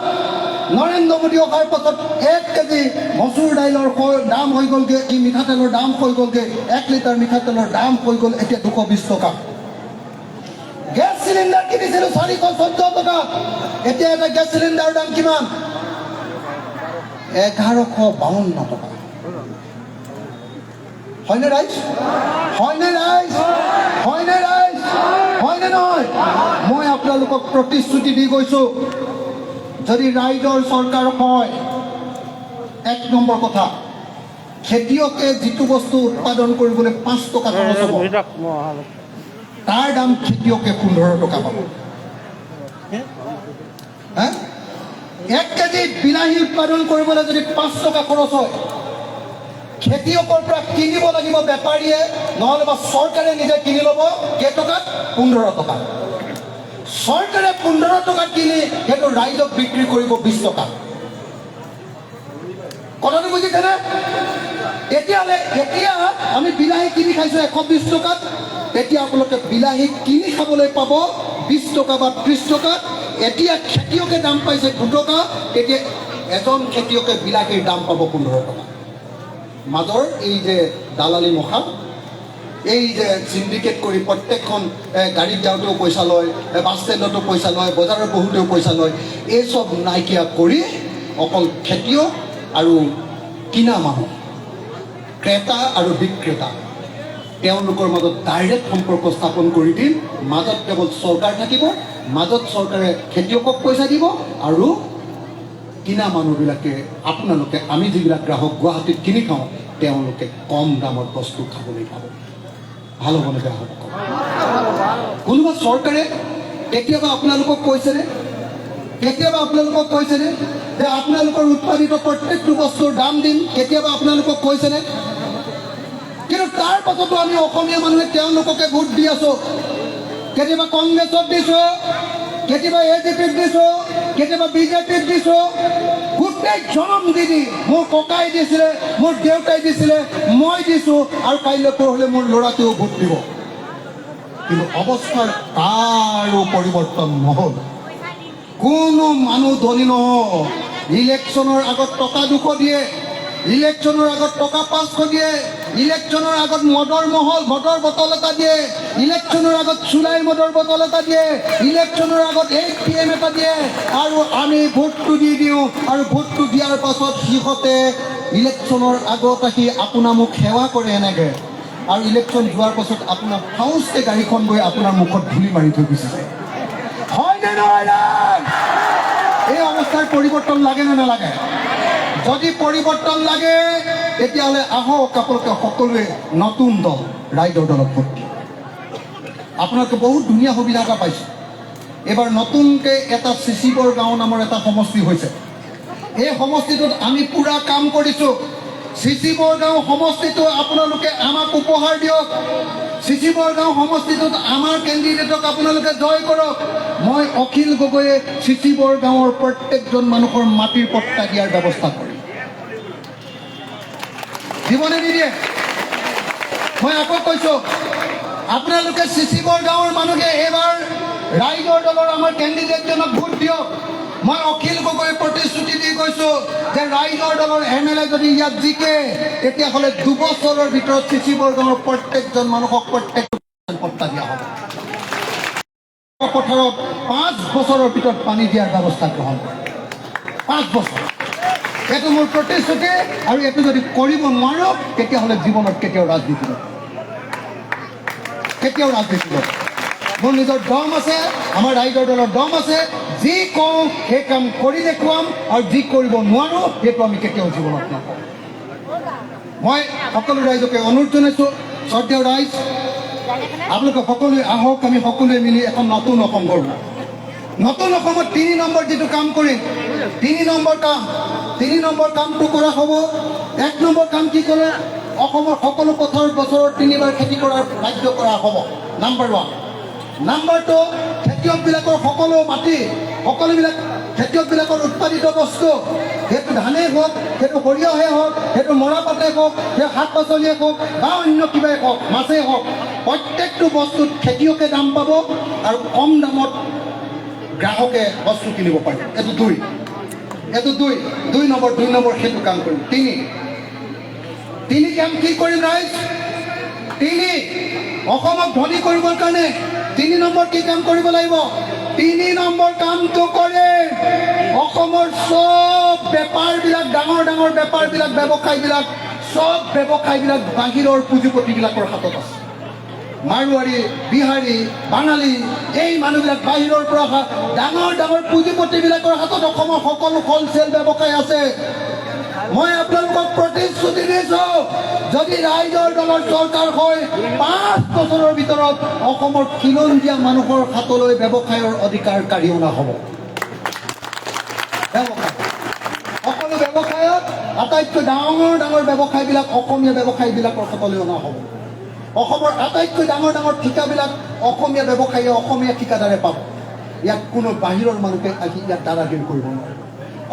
নৰেন্দ্ৰ মোদী অহাৰ পাছত 1 কেজি মচুৰ দাইলৰ দাম হৈ গ'লগৈ, এই মিঠাতেলৰ দাম হৈ গ'লগৈ, 1 লিটাৰ মিঠাতেলৰ দাম হৈ গ'ল এতিয়া 220 টকা। গেছ চিলিণ্ডাৰ কিনিছিলোঁ 414 টকা, এতিয়া এটা গেছ চিলিণ্ডাৰৰ দাম কিমান? 1152 টকা। হয়নে ৰাইজ? হয়নে ৰাইজ? হয়নে ৰাইজ? হয়নে নহয়? মই আপোনালোকক প্ৰতিশ্ৰুতি দি গৈছোঁ, যদি ৰাইজৰ চৰকাৰ হয়, 1 নম্বৰ কথা, খেতিয়কে যিটো বস্তু উৎপাদন কৰিবলৈ 5 টকা খৰচ হ'ব, তাৰ দাম খেতিয়কে 15 টকা পাব। 1 কেজি বিলাহী উৎপাদন কৰিবলৈ যদি 5 টকা খৰচ হয়, খেতিয়কৰ পৰা কিনিব লাগিব বেপাৰীয়ে, নহ'লে বা চৰকাৰে নিজে কিনি ল'ব কেইটকাত? 15 টকা। চৰকাৰে 15 টকাত কিনি সেইটো ৰাইজক বিক্ৰী কৰিব 20 টকা। কথাটো বুজিছেনে? তেতিয়াহ'লে এতিয়া আমি বিলাহী কিনি খাইছোঁ 120 টকাত, তেতিয়া আপোনালোকে বিলাহী কিনি খাবলৈ পাব 20 টকা বা 30 টকাত। এতিয়া খেতিয়কে দাম পাইছে 2 টকা, তেতিয়া এজন খেতিয়কে বিলাহীৰ দাম পাব 15 টকা। মাজৰ এই যে দালালি মখা, এই যে চিণ্ডিকেট কৰি প্ৰত্যেকখন গাড়ীত যাওঁতেও পইচা লয়, বাছ ষ্টেণ্ডতো পইচা লয়, বজাৰত বহুতেও পইচা লয়, এই চব নাইকিয়া কৰি অকল খেতিয়ক আৰু কিনা মানুহ, ক্ৰেতা আৰু বিক্ৰেতা, তেওঁলোকৰ মাজত ডাইৰেক্ট সম্পৰ্ক স্থাপন কৰি দিম। মাজত কেৱল চৰকাৰ থাকিব, মাজত চৰকাৰে খেতিয়কক পইচা দিব, আৰু কিনা মানুহবিলাকে আপোনালোকে আমি যিবিলাক গ্ৰাহক গুৱাহাটীত কিনি খাওঁ, তেওঁলোকে কম দামত বস্তু খাবলৈ পাব। ভাল হ'বনে বেয়া হ'ব? কোনোবা চৰকাৰে কেতিয়াবা আপোনালোকক কৈছেনে? কেতিয়াবা আপোনালোকক কৈছেনে যে আপোনালোকৰ উৎপাদিত প্ৰত্যেকটো বস্তুৰ দাম দিম? কেতিয়াবা আপোনালোকক কৈছেনে? কিন্তু তাৰ পাছতো আমি অসমীয়া মানুহে তেওঁলোককে ভোট দি আছোঁ। কেতিয়াবা কংগ্ৰেছক দিছোঁ, কেতিয়াবা AJPক দিছোঁ, কেতিয়াবা বিজেপিক দিছোঁ, গোটেই জনম দি মোৰ ককাই দিছিলে, মোৰ দেউতাই দিছিলে, মই দিছোঁ, আৰু কাইলৈ পৰহিলে মোৰ ল'ৰাটোৱেও ভোট দিব। কিন্তু অৱস্থাৰ কাৰো পৰিৱৰ্তন নহ'ল। কোনো মানুহ ধনী নহ'ল। ইলেকশ্যনৰ আগত টকা 200 দিয়ে, ইলেকশ্যনৰ আগত টকা 500 দিয়ে, ইলেকশ্যনৰ আগত মদৰ বটল এটা দিয়ে, ইলেকশ্যনৰ আগত চুলাই মদৰ বটল এটা দিয়ে, ইলেকশ্যনৰ আগত 8 PM এটা দিয়ে, আৰু আমি ভোটটো দি দিওঁ, আৰু ভোটটো দিয়াৰ পাছত সিহঁতে ইলেকশ্যনৰ আগত আহি আপোনাৰ মোক সেৱা কৰে এনেকৈ, আৰু ইলেকশ্যন যোৱাৰ পাছত আপোনাৰ ফাউচকে গাড়ীখন গৈ আপোনাৰ মুখত ধূলি মাৰি থৈ গুচি যায়। হয়নে নহয়? এই অৱস্থাৰ পৰিৱৰ্তন লাগে নে নালাগে? যদি পৰিৱৰ্তন লাগে তেতিয়াহ'লে আহক আপোনালোকে সকলোৱে নতুন দল ৰাইজৰ দলত ভোট দিয়ে। আপোনালোকে বহুত ধুনীয়া সুবিধা এটা পাইছে। এইবাৰ নতুনকৈ এটা চিচিবৰ গাঁও নামৰ এটা সমষ্টি হৈছে। এই সমষ্টিটোত আমি পূৰা কাম কৰিছোঁ। চিচিবৰ গাঁও সমষ্টিটো আপোনালোকে আমাক উপহাৰ দিয়ক। চিচিবৰ গাঁও সমষ্টিটোত আমাৰ কেণ্ডিডেটক আপোনালোকে জয় কৰক। মই অখিল গগৈয়ে চিচিবৰ গাঁৱৰ প্ৰত্যেকজন মানুহৰ মাটিৰ পট্টা দিয়াৰ ব্যৱস্থা কৰিম। দিবনে নিদিয়ে? মই আকৌ কৈছোঁ, আপোনালোকে চিচিবৰ গাঁৱৰ মানুহে এইবাৰ ৰাইজৰ দলৰ আমাৰ কেণ্ডিডেটজনক ভোট দিয়ক। মই অখিল গগৈয়ে প্ৰতিশ্ৰুতি দি কৈছোঁ যে ৰাইজৰ দলৰ MLA যদি ইয়াত জিকে তেতিয়াহ'লে 2 বছৰৰ ভিতৰত চিচিবৰ গাঁৱৰ প্ৰত্যেকজন মানুহক প্ৰত্যেকজন পট্টা দিয়া হ'ব। পথাৰত 5 বছৰৰ ভিতৰত পানী দিয়াৰ ব্যৱস্থা গ্ৰহণ কৰে। 5 বছৰ, এইটো মোৰ প্ৰতিশ্ৰুতি। আৰু এইটো যদি কৰিব নোৱাৰোঁ তেতিয়াহ'লে জীৱনত কেতিয়াও ৰাজনীতি নকৰোঁ, কেতিয়াও ৰাজনীতি নকৰোঁ। মোৰ নিজৰ দম আছে, আমাৰ ৰাইজৰ দলৰ দম আছে। যি কওঁ সেই কাম কৰি দেখুৱাম, আৰু যি কৰিব নোৱাৰোঁ সেইটো আমি কেতিয়াও জীৱনত নকৰোঁ। মই সকলো ৰাইজকে অনুৰোধ জনাইছোঁ, শ্ৰদ্ধেয় ৰাইজ, আপোনালোকে সকলোৱে আহক, আমি সকলোৱে মিলি এখন নতুন অসম গঢ়ো। নতুন অসমত 3 নম্বৰ যিটো কাম কৰিম, 3 নম্বৰ কামটো কৰা হ'ব। 1 নম্বৰ কাম কি কৰে? অসমৰ সকলো পথাৰত বছৰত 3বাৰ খেতি কৰাৰ বাধ্য কৰা হ'ব, নাম্বাৰ 1। নাম্বাৰ 2, খেতিয়কবিলাকৰ সকলো মাটি, সকলোবিলাক খেতিয়কবিলাকৰ উৎপাদিত বস্তু, সেইটো ধানেই হওক, সেইটো সৰিয়হে হওক, সেইটো মৰাপাতেই হওক, সেই শাক পাচলিয়ে হওক, বা অন্য কিবাই হওক, মাছেই হওক, প্ৰত্যেকটো বস্তুত খেতিয়কে দাম পাব, আৰু কম দামত গ্ৰাহকে বস্তু কিনিব পাৰিব। এইটো 2 নম্বৰ সেইটো কাম কৰিম। 3 কাম কি কৰিম ৰাইজ? 3 অসমক ধনী কৰিবৰ কাৰণে 3 নম্বৰ কি কাম কৰিব লাগিব? 3 নম্বৰ কামটো কৰে অসমৰ চব বেপাৰবিলাক, ডাঙৰ বেপাৰবিলাক, ব্যৱসায়বিলাক, চব ব্যৱসায়বিলাক বাহিৰৰ পুঁজিপতিবিলাকৰ হাতত আছে। মাৰোৱাৰী, বিহাৰী, বাঙালী, এই মানুহবিলাক বাহিৰৰ পৰা অহা ডাঙৰ পুঁজিপতিবিলাকৰ হাতত অসমৰ সকলো হ'লচেল ব্যৱসায় আছে। মই আপোনালোকক প্ৰতিশ্ৰুতি দিছোঁ, যদি ৰাইজৰ দলৰ চৰকাৰ হয় 5 বছৰৰ ভিতৰত অসমৰ খিলঞ্জীয়া মানুহৰ হাতলৈ ব্যৱসায়ৰ অধিকাৰ কাঢ়ি অনা হ'ব। সকলো ব্যৱসায়ত আটাইতকৈ ডাঙৰ ব্যৱসায়বিলাক অসমীয়া ব্যৱসায়ীবিলাকৰ হাতলৈ অনা হ'ব। অসমৰ আটাইতকৈ ডাঙৰ ঠিকাবিলাক অসমীয়া ব্যৱসায়ীয়ে, অসমীয়া ঠিকাদাৰে পাব। ইয়াত কোনো বাহিৰৰ মানুহে আহি ইয়াত দাদাগিৰি কৰিব নোৱাৰিব।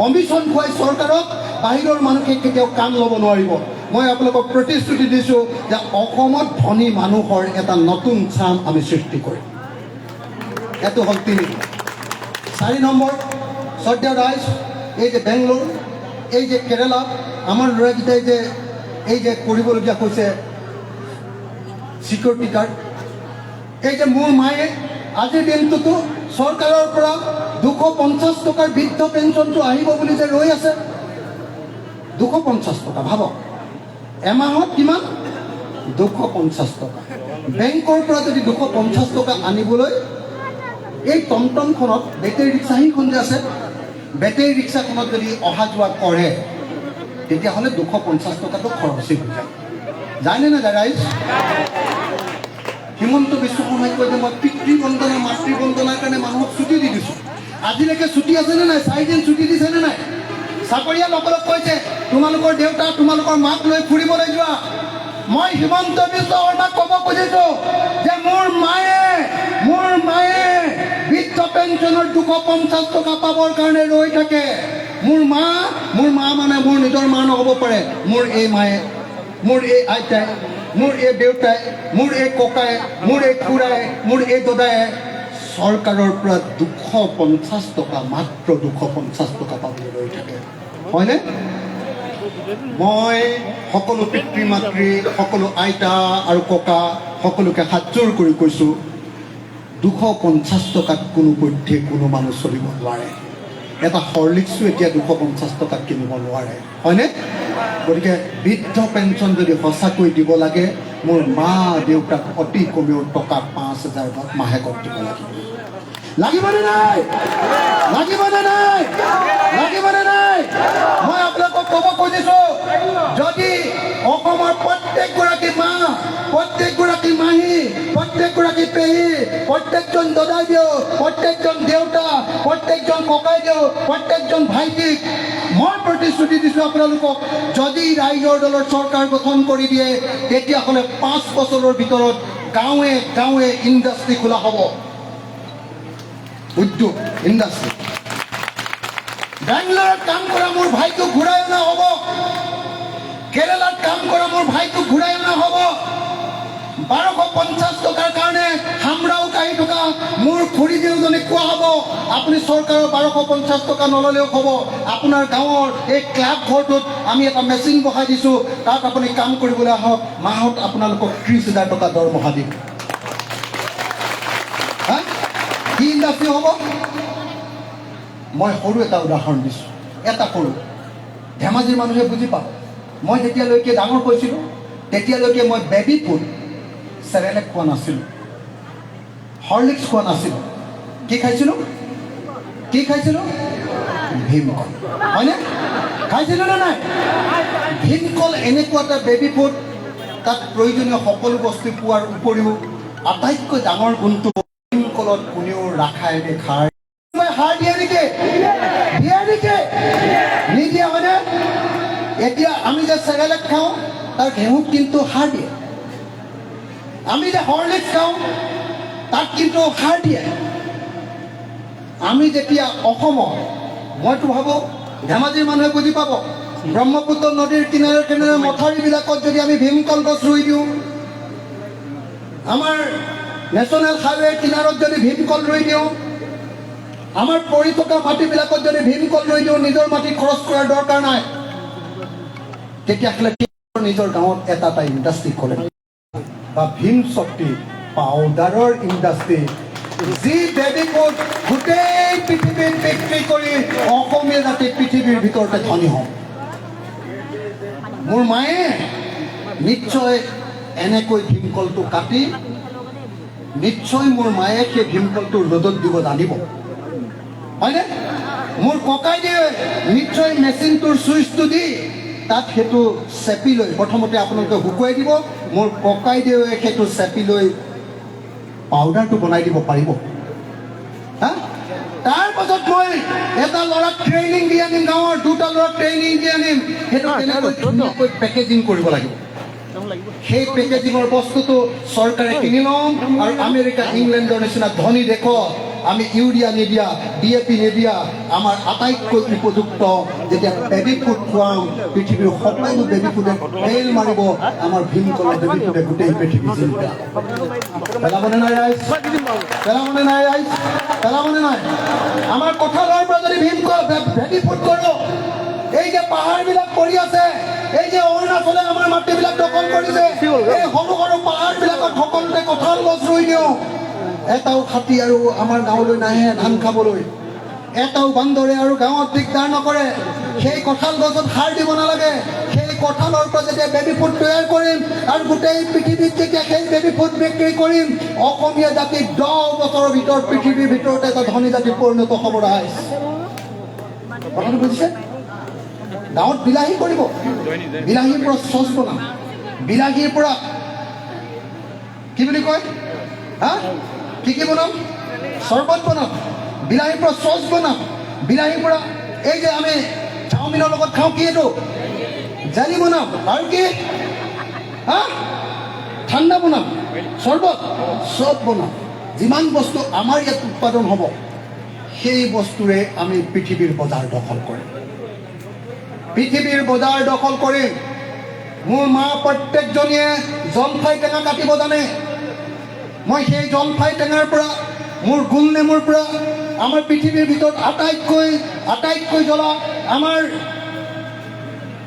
কমিশ্যন খুৱাই চৰকাৰক বাহিৰৰ মানুহে কেতিয়াও কাম ল'ব নোৱাৰিব। মই আপোনালোকক প্ৰতিশ্ৰুতি দিছোঁ যে অসমত ধনী মানুহৰ এটা নতুন চাম আমি সৃষ্টি কৰিম। এইটো হ'ল 3। 4 নম্বৰ, শ্ৰদ্ধেয় ৰাইজ, এই যে বেংগলোৰ, এই যে কেৰেলা, আমাৰ ল'ৰাকেইটাই যে এই যে কৰিবলগীয়া হৈছে সিকিউৰিটি গাৰ্ড, এই যে মোৰ মায়ে আজিৰ দিনটোতো চৰকাৰৰ পৰা 250 টকাৰ বৃদ্ধ পেঞ্চনটো আহিব বুলি যে ৰৈ আছে। 250 টকা, ভাবক এমাহত কিমান? 250 টকা। বেংকৰ পৰা যদি 250 টকা আনিবলৈ এই টমটমখনত, বেটেৰী ৰিক্সাখন যে আছে, বেটেৰী ৰিক্সাখনত যদি অহা যোৱা কৰে তেতিয়াহ'লে 250 টকাটো খৰচেই হৈ যায়। জানে না ৰাইজ? হিমন্ত বিশ্ব শৰ্মাই কয় যে মই পিতৃ বন্দনা, মাতৃ বন্দনাৰ কাৰণে মানুহক ছুটি দি দিছোঁ। আজিলৈকে ছুটি আছেনে নাই? 4 দিন ছুটি দিছেনে নাই? চাকৰিয়ালসকলক কৈছে তোমালোকৰ দেউতা, তোমালোকৰ মাক লৈ ফুৰিবলৈ যোৱা। মই হিমন্ত বিশ্ব শৰ্মাক ক'ব খুজিছোঁ যে মোৰ মায়ে বৃদ্ধ পেঞ্চনৰ 250 টকা পাবৰ কাৰণে ৰৈ থাকে। মোৰ মা মানে মোৰ নিজৰ মা নহ'ব পাৰে, মোৰ এই মায়ে, মোৰ এই আইতাই, মোৰ এই দেউতাই, মোৰ এই ককাই, মোৰ এই খুৰাই, মোৰ এই দাদাই চৰকাৰৰ পৰা 250 টকা, মাত্ৰ 250 টকা পাবলৈ ৰৈ থাকে, হয়নে? মই সকলো পিতৃ মাতৃ, সকলো আইতা আৰু ককা সকলোকে হাতযোৰ কৰি কৈছোঁ, 250 টকাত কোনোপধ্যে কোনো মানুহ চলিব নোৱাৰে। এটা হৰলিক্সো এতিয়া 250 টকাত কিনিব নোৱাৰে, হয়নে? গতিকে বৃদ্ধ পেঞ্চন যদি সঁচাকৈ দিব লাগে, মোৰ মা দেউতাক অতি কমেও টকা 5,000 মাহেকত দিব লাগিব। লাগিবনে নাই? লাগিবনে নাই? লাগিবনে নাই? মই আপোনালোকক ক'ব খুজিছোঁ, যদি অসমৰ প্ৰত্যেকগৰাকী মা, প্ৰত্যেকগৰাকী মাহী, প্ৰত্যেকগৰাকী পেহী, প্ৰত্যেকজন দদাইদেউ, প্ৰত্যেকজন দেউতা, প্ৰত্যেকজন ককাইদেউ, প্ৰত্যেকজন ভাইটিক মই প্ৰতিশ্ৰুতি দিছোঁ আপোনালোকক, যদি ৰাইজৰ দলৰ চৰকাৰ গঠন কৰি দিয়ে, তেতিয়াহ'লে 5 বছৰৰ ভিতৰত গাঁৱে গাঁৱে ইণ্ডাষ্ট্ৰী খোলা হ'ব, উদ্যোগ ইণ্ডাষ্ট্ৰী। বেংগলোৰত কাম কৰা মোৰ ভাইটোক ঘূৰাই অনা হ'ব, কেৰেলাত কাম কৰা মোৰ ভাইটোক ঘূৰাই অনা হ'ব। 1250 টকাৰ কাৰণে হামৰাও কাঢ়ি থকা মোৰ খুৰী দেউজনীক কোৱা হ'ব, আপুনি চৰকাৰৰ 1250 টকা নল'লেও হ'ব, আপোনাৰ গাঁৱৰ এই ক্লাব ঘৰটোত আমি এটা মেচিন বহাই দিছোঁ, তাত আপুনি কাম কৰিবলৈ আহক, মাহত আপোনালোকক 30,000 টকা দৰমহা দিম। হা, কি ইণ্ডাষ্ট্ৰী হ'ব? মই সৰু এটা উদাহৰণ দিছোঁ, এটা সৰু, ধেমাজিৰ মানুহে বুজি পাওঁ। মই যেতিয়ালৈকে ডাঙৰ হৈছিলোঁ, তেতিয়ালৈকে মই বেবী ফুড, চেৰেলেক খোৱা নাছিলোঁ, হৰলিক্স খোৱা নাছিলোঁ। কি খাইছিলোঁ? কি খাইছিলোঁ? ভীমকল, হয়নে? খাইছিলোঁ নে নাই? ভীমকল এনেকুৱা এটা বেবী ফুড, তাত প্ৰয়োজনীয় সকলো বস্তু পোৱাৰ উপৰিও আটাইতকৈ ডাঙৰ গুণটো ভীমকলত কোনেও ৰাসায়নিক সাৰ দিয়ে নেকি? দিয়ে নেকি? নিদিয়ে, হয়নে? এতিয়া আমি যে চেৰেলেক খাওঁ, তাৰ ঘেঁহুত কিন্তু সাৰ দিয়ে। আমি যে হৰলিক্স খাওঁ, তাত কিন্তু সাৰ দিয়ে। আমি যেতিয়া অসমত, মইতো ভাবোঁ ধেমাজিৰ মানুহে বুজি পাব, ব্ৰহ্মপুত্ৰ নদীৰ কিনাৰে কিনাৰে মথাউৰিবিলাকত যদি আমি ভীমকল গছ ৰুই দিওঁ, আমাৰ নেশ্যনেল হাইৱেৰ কিনাৰত যদি ভীমকল ৰুই দিওঁ, আমাৰ পৰি থকা মাটিবিলাকত যদি ভীমকল ৰুই দিওঁ, নিজৰ মাটি খৰচ কৰাৰ দৰকাৰ নাই, তেতিয়াহ'লে নিজৰ গাঁৱত এটা ইণ্ডাষ্ট্ৰী খোলে, বা ভীম শক্তি পাউডাৰৰ ইণ্ডাষ্ট্ৰী, যি বেবী ফুড গোটেই পৃথিৱীত বিক্ৰী কৰি অসমীয়া জাতি পৃথিৱীৰ ভিতৰতে ধনী হওঁ। মোৰ মায়ে নিশ্চয় এনেকৈ ভীমকলটো কাটি, নিশ্চয় মোৰ মায়ে সেই ভীমকলটো ৰ'দত দিব জানিব, হয়নে? মোৰ ককাইদেৱে নিশ্চয় মেচিনটোৰ চুইচটো দি তাত সেইটো চেপি লৈ, প্ৰথমতে আপোনালোকে শুকুৱাই দিব, মোৰ ককাইদেৱে সেইটো চেপি লৈ পাউডাৰটো বনাই দিব পাৰিব। হা, তাৰ পাছত মই এটা ল'ৰাক ট্ৰেইনিং দি আনিম, গাঁৱৰ 2টা ল'ৰাক ট্ৰেইনিং দি আনিম, সেইটো কেনেকৈ ধুনীয়াকৈ পেকেজিং কৰিব লাগিব। সেই পেকেজিঙৰ বস্তুটো চৰকাৰে কিনি ল'ম, আৰু আমেৰিকা ইংলেণ্ডৰ নিচিনা ধনী দেশত আমি ইউৰিয়া নিদিয়া, DAP নিদিয়া, আমাৰ আটাইতকৈ উপযুক্ত যেতিয়া বেবী ফুড খুৱাম, পৃথিৱীৰ সকলো বেবী ফুডে ফেইল মাৰিব, আমাৰ ভীমকলৰ বেবী ফুডে গোটেই পৃথিৱী জিলিকা। পেলাবনে নাই ৰাইজ? পেলাবনে নাই ৰাইজ? পেলাবনে নাই? আমাৰ কঁঠালৰ পৰা যদি ভীমকল বেবী ফুড কৰোঁ, এই যে পাহাৰবিলাক পৰি আছে, এই যে অৰুণাচলে আমাৰ মাটিবিলাক দখল কৰিছে, এই সৰু সৰু পাহাৰবিলাকত সকলোতে কঁঠাল গছ ৰুই দিওঁ, এটাও হাতী আৰু আমাৰ গাঁৱলৈ নাহে ধান খাবলৈ, এটাও বান্দৰে আৰু গাঁৱত দিগদাৰ নকৰে। সেই কঁঠাল গছত সাৰ দিব নালাগে, সেই কঁঠালৰ পৰা যেতিয়া বেবী ফুড তৈয়াৰ কৰিম আৰু গোটেই পৃথিৱীত যেতিয়া সেই বেবী ফুড বিক্ৰী কৰিম, অসমীয়া জাতিক 10 বছৰৰ ভিতৰত পৃথিৱীৰ ভিতৰতে এটা ধনী জাতিত পৰিণত হ'ব। ৰাইজ কথাটো বুজিছে? গাঁৱত বিলাহী কৰিব, বিলাহীৰ পৰা চচ বনাম, বিলাহীৰ পৰা কি বুলি কয়, হা, কি বনাম? চৰবত বনাম, বিলাহীৰ পৰা চচ বনাম, বিলাহীৰ পৰা এই যে আমি চাওমিনৰ লগত খাওঁ, কি এইটো জেলি বনাম, আৰু কি, হা, ঠাণ্ডা বনাম, চৰবত, চব বনাম। যিমান বস্তু আমাৰ ইয়াত উৎপাদন হ'ব সেই বস্তুৰে আমি পৃথিৱীৰ বজাৰ দখল কৰিম। পৃথিৱীৰ বজাৰ দখল কৰিম। মোৰ মা প্ৰত্যেকজনীয়ে জলফাই টেঙা কাটিব জানে। মই সেই জলফাই টেঙাৰ পৰা, মোৰ গোল নেমুৰ পৰা, আমাৰ পৃথিৱীৰ ভিতৰত আটাইতকৈ জ্বলা আমাৰ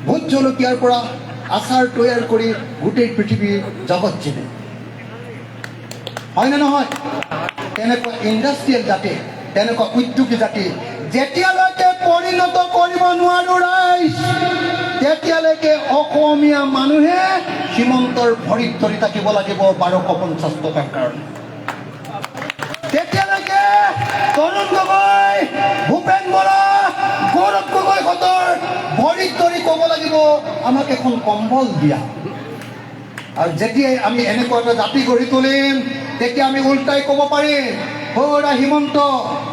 ভোট জলকীয়াৰ পৰা আচাৰ তৈয়াৰ কৰি গোটেই পৃথিৱীৰ জগত চিনে। হয়নে নহয়? তেনেকুৱা ইণ্ডাষ্ট্ৰিয়েল জাতি, তেনেকুৱা উদ্যোগী জাতি যেতিয়ালৈকে পৰিণত কৰিব নোৱাৰো ৰাইজ, তেতিয়ালৈকে অসমীয়া মানুহে সীমন্তৰ ভৰিত ধৰি থাকিব লাগিব 1250 টকাৰ কাৰণে। তেতিয়ালৈকে তৰুণ গগৈ, ভূপেন বৰা, গৌৰৱ গগৈহঁতৰ ভৰিত ধৰি ক'ব লাগিব আমাক এখন কম্বল দিয়া। আৰু যেতিয়াই আমি এনেকুৱা এটা জাতি গঢ়ি তুলিম, তেতিয়া আমি উল্টাই ক'ব পাৰিম, হৌৰা হিমন্ত,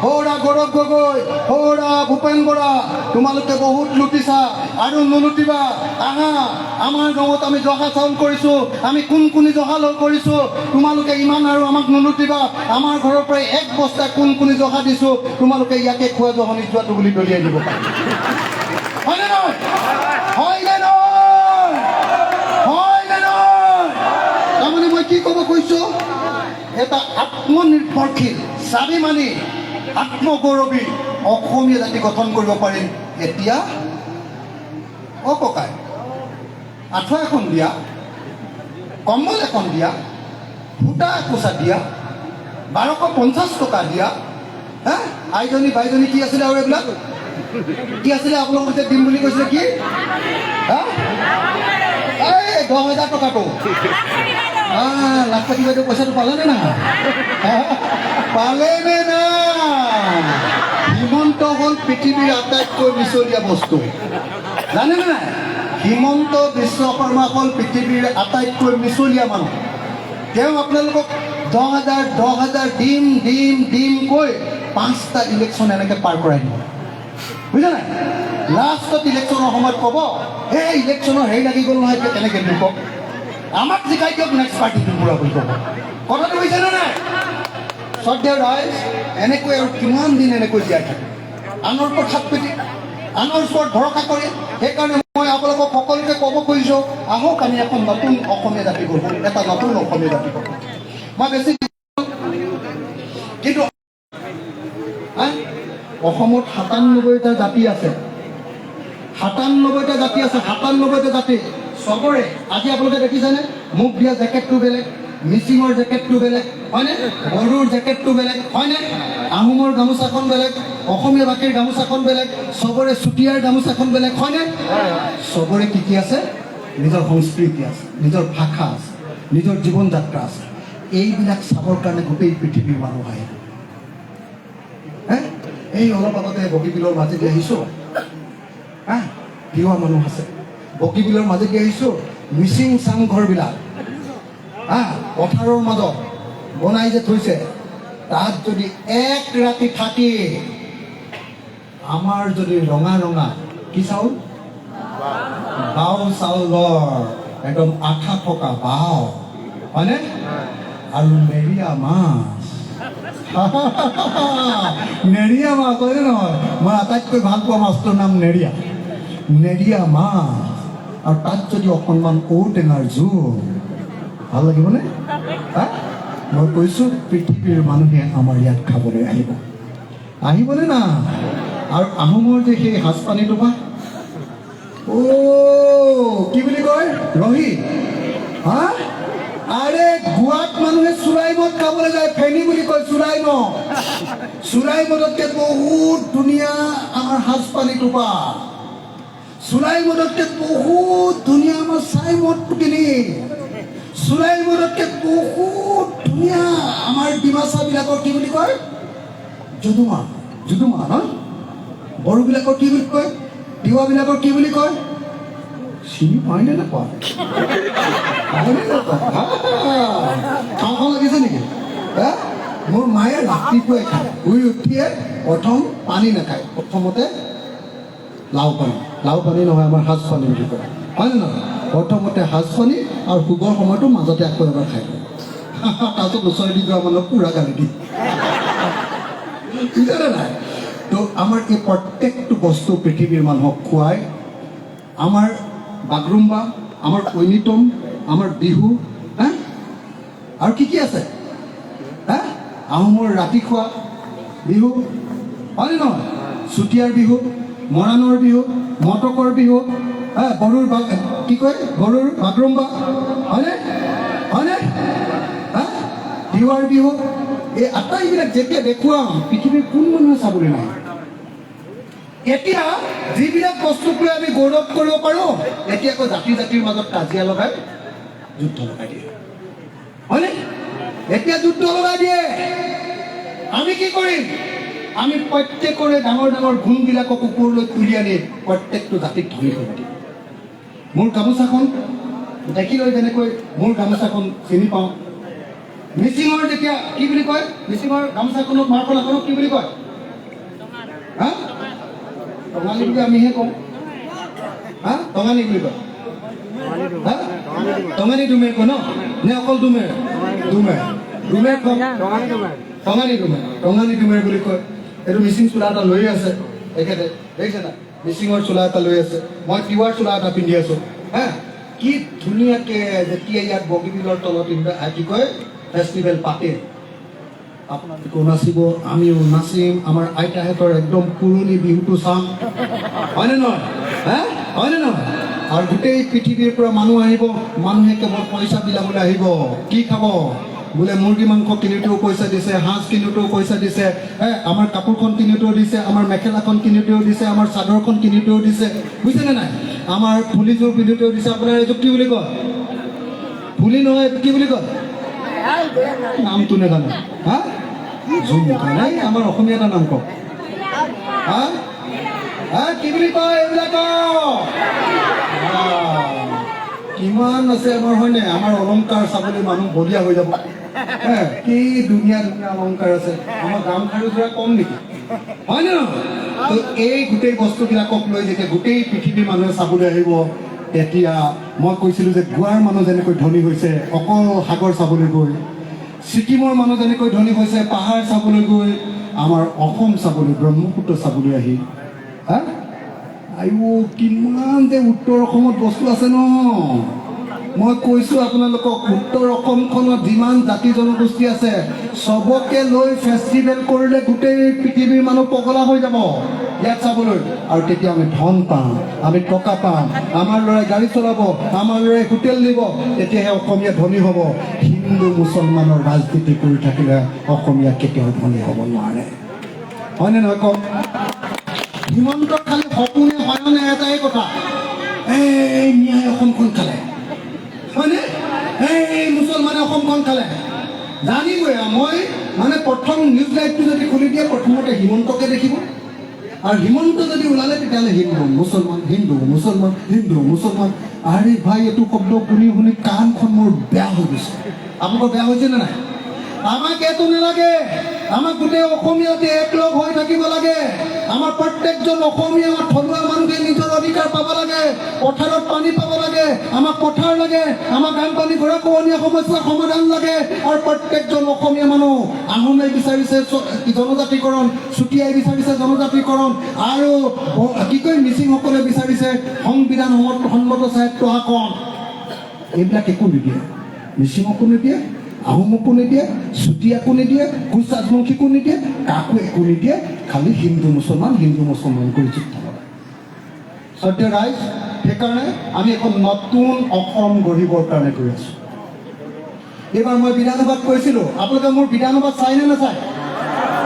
হৌৰা গৌৰৱ গগৈ, হৌৰা ভূপেন বৰা, তোমালোকে বহুত লুটিছা আৰু নুলুটিবা। আহা, আমাৰ গাঁৱত আমি জহা চাউল কৰিছোঁ, আমি কোনকুনি জহা কৰিছোঁ, তোমালোকে ইমান আৰু আমাক নুলুটিবা। আমাৰ ঘৰৰ পৰাই 1 বস্তা কোনকুনি জহা দিছোঁ, তোমালোকে ইয়াকে খোৱা জহনি যোৱাটো বুলি দলিয়াই দিব পাৰি। হয়নে নহয়? হয়নে নহয়? হয়নে নহয়? তাৰমানে মই কি ক'ব কৈছোঁ, এটা আত্মনিৰ্ভৰশীল, স্বাভিমানী, আত্মগৌৰৱী অসমীয়া জাতি গঠন কৰিব পাৰিম। এতিয়া ককাই আঁঠুৱা এখন দিয়া, কম্বল এখন দিয়া, সূতা একোচা দিয়া, 1250 টকা দিয়া। হা, আইজনী বাইজনী কি আছিলে আৰু এইবিলাক কি আছিলে আপোনালোকে যে দিম বুলি কৈছিলে কি? হা, এই 10,000 টকাটো লাখপতি বাইদেউ পইচাটো পালেনে না? পালেনে না? হিমন্ত হ'ল পৃথিৱীৰ আটাইতকৈ মিছলীয়া বস্তু, জানেনে নাই? হিমন্ত বিশ্ব শৰ্মা হ'ল পৃথিৱীৰ আটাইতকৈ মিছলীয়া মানুহ। তেওঁ আপোনালোকক 10,000 দিম কৈ 5টা ইলেকশ্যন এনেকৈ পাৰ কৰাই দিব, বুজিছে নাই? লাষ্টত ইলেকশ্যনৰ সময়ত ক'ব, এই ইলেকশ্যনৰ হেৰি লাগি গ'ল নহয়, এতিয়া কেনেকৈ দিব, আমাক জিকাই দিয়ক, নেক্সট পাৰ্টিটো পুৰা বুলি ক'ব। কথাটো বুজিছেনে নাই? শ্ৰদ্ধেয় ৰাইজ, এনেকৈ আৰু কিমান দিন এনেকৈ জীয়াই থাকে, আনৰ ওপৰত হাত পিটি, আনৰ ওপৰত ভৰসা কৰি। সেইকাৰণে মই আপোনালোকক সকলোকে ক'ব খুজিছোঁ, আহক আমি এখন নতুন অসমীয়া জাতি গঢ়ো, এটা নতুন অসমীয়া জাতি গঢ়ো। মই বেছি কিন্তু অসমত 97টা জাতি আছে, 97টা জাতি আছে, 97টা জাতি চবৰে। আজি আপোনালোকে দেখিছেনে, মোক দিয়া জেকেটটো বেলেগ, মিচিঙৰ জেকেটটো বেলেগ, হয়নে? বড়োৰ জেকেটটো বেলেগ, হয়নে? আহোমৰ গামোচাখন বেলেগ, অসমীয়া বাকীৰ গামোচাখন বেলেগ, চবৰে চুতীয়াৰ গামোচাখন বেলেগ, হয়নে? চবৰে কি আছে? নিজৰ সংস্কৃতি আছে, নিজৰ ভাষা আছে, নিজৰ জীৱন যাত্ৰা আছে। এইবিলাক চাবৰ কাৰণে গোটেই পৃথিৱীৰ মানুহ আহে। এই অলপ আগতে বগীবিলৰ মাজেদি আহিছোঁ, তিৱা মানুহ আছে, বগীবিলৰ মাজেদি আহিছোঁ, মিচিং চাংঘৰবিলাক পথাৰৰ মাজত বনাই যে থৈছে, তাত যদি 1 ৰাতি থাকি আমাৰ যদি ৰঙা কি চাউল, বাও চাউলৰ একদম আঠা থকা বাও, হয়নে? আৰু নেৰিয়া মাছ, নেৰিয়া মাছ, হয়নে নহয়? মই আটাইতকৈ ভাল পোৱা মাছটোৰ নাম নেৰিয়া মাছ, আৰু তাত যদি অকণমান ঔটেঙাৰ জোল, ভাল লাগিবনে? মই কৈছোঁ, পৃথিৱীৰ মানুহে আমাৰ ইয়াত খাবলৈ আহিবনে না? আৰু আহোমৰ যে সেই সাজপানীটো বা কি বুলি কয়, ৰহি, আৰে গোৱাত মানুহে চুৰাই মদ খাবলৈ যায়, ফেনী বুলি কয়, চুৰাই মদতকৈ বহুত ধুনীয়া আমাৰ সাজপানীটো পা, চুৰাই মদতকৈ বহুত ধুনীয়া আমাৰ চাই মদটো কিনি, চুৰাই মদতকৈ বহুত ধুনীয়া আমাৰ ডিমাচাবিলাকৰ কি বুলি কয়, যদুমা ন? বড়োবিলাকৰ কি বুলি কয়, তিৱাবিলাকৰ কি বুলি কয়, চিনি পায়নে নাপায়? খাওঁ লাগিছে নেকি? মোৰ মায়ে ৰাতিপুৱাই খায়, শুই উঠিয়ে প্ৰথম পানী নাখায়, প্ৰথমতে লাও পানী নহয়, আমাৰ সাজ পানী বুলি কয়, হয়নে নহয়? প্ৰথমতে সাজ পানী আৰু শুবৰ সময়তো মাজতে আকৌ এবাৰ খায়। তাৰপিছত ওচৰেদি যোৱা মানুহক পুৰা গালি দিয়ে বুজিছেনে নাই তো আমাৰ এই প্ৰত্যেকটো বস্তু পৃথিৱীৰ মানুহক খুৱাই আমাৰ বাগৰুম্বা আমাৰ ঐনিতম আমাৰ বিহু হা আৰু কি আছে হা আহোমৰ ৰাতি খোৱা বিহু হয়নে নহয় চুতীয়াৰ বিহু মৰাণৰ বিহু মটকৰ বিহু বড়োৰ কি কয় বড়োৰ বাগৰুম্বা হয়নে হয়নে হা তিৱাৰ বিহু এই আটাইবিলাক যেতিয়া দেখুৱাম পৃথিৱীৰ কোন মানুহে চাবলৈ নাই এতিয়া যিবিলাক বস্তুক লৈ আমি গৌৰৱ কৰিব পাৰোঁ এতিয়া আকৌ জাতিৰ মাজত কাজিয়া লগাই যুদ্ধ লগাই দিয়ে হয়নে এতিয়া যুদ্ধ লগাই দিয়ে আমি কি কৰিম আমি প্ৰত্যেকৰে ডাঙৰ গুণবিলাকক ওপৰলৈ তুলি আনি প্ৰত্যেকটো জাতিক ধৰি কৰি দিম মোৰ গামোচাখন দেখি লৈ যেনেকৈ মোৰ গামোচাখন চিনি পাওঁ মিচিঙৰ যেতিয়া কি বুলি কয় মিচিঙৰ গামোচাখনক মাৰফলাখনক কি বুলি কয় হা টঙালী বুলি আমিহে কওঁ হা টঙালী বুলি কয় হা টঙালী ডুমেৰ কয় ন নে অকল ডুমেৰ কওঁ টঙালী ডুমেৰ বুলি কয় এইটো মিচিং চোলা এটা লৈ আছে এখেতে দেখিছে না মিচিঙৰ চোলা এটা লৈ আছে মই তিৱাৰ চোলা এটা পিন্ধি আছোঁ হা কি ধুনীয়াকৈ যেতিয়া ইয়াত বগীবিলৰ তলত কি কয় ফেষ্টিভেল পাতে আপোনালোকেও নাচিব আমিও নাচিম আমাৰ আইতাহঁতৰ একদম পুৰণি বিহুটো চাম হয়নে নহয় হা হয়নে নহয় আৰু গোটেই পৃথিৱীৰ পৰা মানুহ আহিব মানুহে কেৱল পইচা বিলাবলৈ আহিব কি খাব বোলে মুৰ্গী মাংস কিনোতেও পইচা দিছে সাজ কিনোতেও পইচা দিছে আমাৰ কাপোৰখন কিনোতেও দিছে আমাৰ মেখেলাখন কিনোতেও দিছে আমাৰ চাদৰখন কিনোতেও দিছে বুজিছেনে নাই আমাৰ ফুলিযোৰ পিন্ধোতেও দিছে আপোনাৰ এইটো কি বুলি কয় ফুলি নহয় কি বুলি কয় নামটো নাজানো হা জুমকা নাই আমাৰ অসমীয়া এটা নাম কওক হা হা কি বুলি কয় এইবিলাক কিমান আছে আমাৰ হয়নে আমাৰ অলংকাৰ চাবলৈ মানুহ বলিয়া হৈ যাব কি ধুনীয়া অলংকাৰ আছে আমাৰ গামখাৰু যোৰা কম নেকি হয়নে নহয় তো এই গোটেই বস্তুবিলাকক লৈ যেতিয়া গোটেই পৃথিৱীৰ মানুহে চাবলৈ আহিব তেতিয়া মই কৈছিলোঁ যে গোৱাৰ মানুহ যেনেকৈ ধনী হৈছে অকল সাগৰ চাবলৈ গৈ ছিকিমৰ মানুহ যেনেকৈ ধনী হৈছে পাহাৰ চাবলৈ গৈ আমাৰ অসম চাবলৈ ব্ৰহ্মপুত্ৰ চাবলৈ আহি হা আইও কিমান যে উত্তৰ অসমত বস্তু আছে ন মই কৈছোঁ আপোনালোকক উত্তৰ অসমখনত যিমান জাতি জনগোষ্ঠী আছে চবকে লৈ ফেষ্টিভেল কৰিলে গোটেই পৃথিৱীৰ মানুহ পগলা হৈ যাব ইয়াত চাবলৈ আৰু তেতিয়া আমি ধন পাম আমি টকা পাম আমাৰ ল'ৰাই গাড়ী চলাব আমাৰ ল'ৰাই হোটেল দিব তেতিয়াহে অসমীয়া ধনী হ'ব হিন্দু মুছলমানৰ ৰাজনীতি কৰি থাকিলে অসমীয়া কেতিয়াও ধনী হ'ব নোৱাৰে হয়নে নহয় কওক হিমন্ত খালি সপোনে হয়নে এটাই কথা এই মিয়াই অসমখন খালে হয়নে এই মুছলমানে অসমখন খালে জানিবই মই মানে প্ৰথম নিউজ লাইভটো যদি খুলি দিয়ে প্ৰথমতে হিমন্তকে দেখিব আৰু হিমন্ত যদি ওলালে তেতিয়াহ'লে হিন্দু মুছলমান আৰে ভাই এইটো শব্দ শুনি কাণখন মোৰ বেয়া হৈ গৈছে আপোনালোকৰ বেয়া হৈছেনে নাই আমাক এইটো নালাগে আমাক গোটেই অসমীয়াতে একলগ হৈ থাকিব লাগে আমাৰ প্ৰত্যেকজন অসমীয়া থলুৱা মানুহে নিজৰ অধিকাৰ পাব লাগে পথাৰত পানী পাব লাগে আমাক পথাৰ লাগে আমাক বানপানী গৰাখহনীয়া সমস্যাৰ সমাধান লাগে আৰু প্ৰত্যেকজন অসমীয়া মানুহ আহোমে বিচাৰিছে জনজাতিকৰণ চুতীয়াই বিচাৰিছে জনজাতিকৰণ আৰু কি কয় মিচিংসকলে বিচাৰিছে সংবিধান সন্মত সাহিত্য শাসন এইবিলাক একো নিদিয়ে মিচিঙকো নিদিয়ে আহোমকো নিদিয়ে চুতীয়াকো নিদিয়ে কোচ ৰাজবংশীকো নিদিয়ে কাকো একো নিদিয়ে খালি হিন্দু মুছলমান কৰি যুদ্ধ কৰে শ্ৰদ্ধেয় ৰাইজ সেইকাৰণে আমি এখন নতুন অসম গঢ়িবৰ কাৰণে গৈ আছোঁ এইবাৰ মই বিধানসভাত কৈছিলোঁ আপোনালোকে মোৰ বিধানসভাত চাইনে নাচায়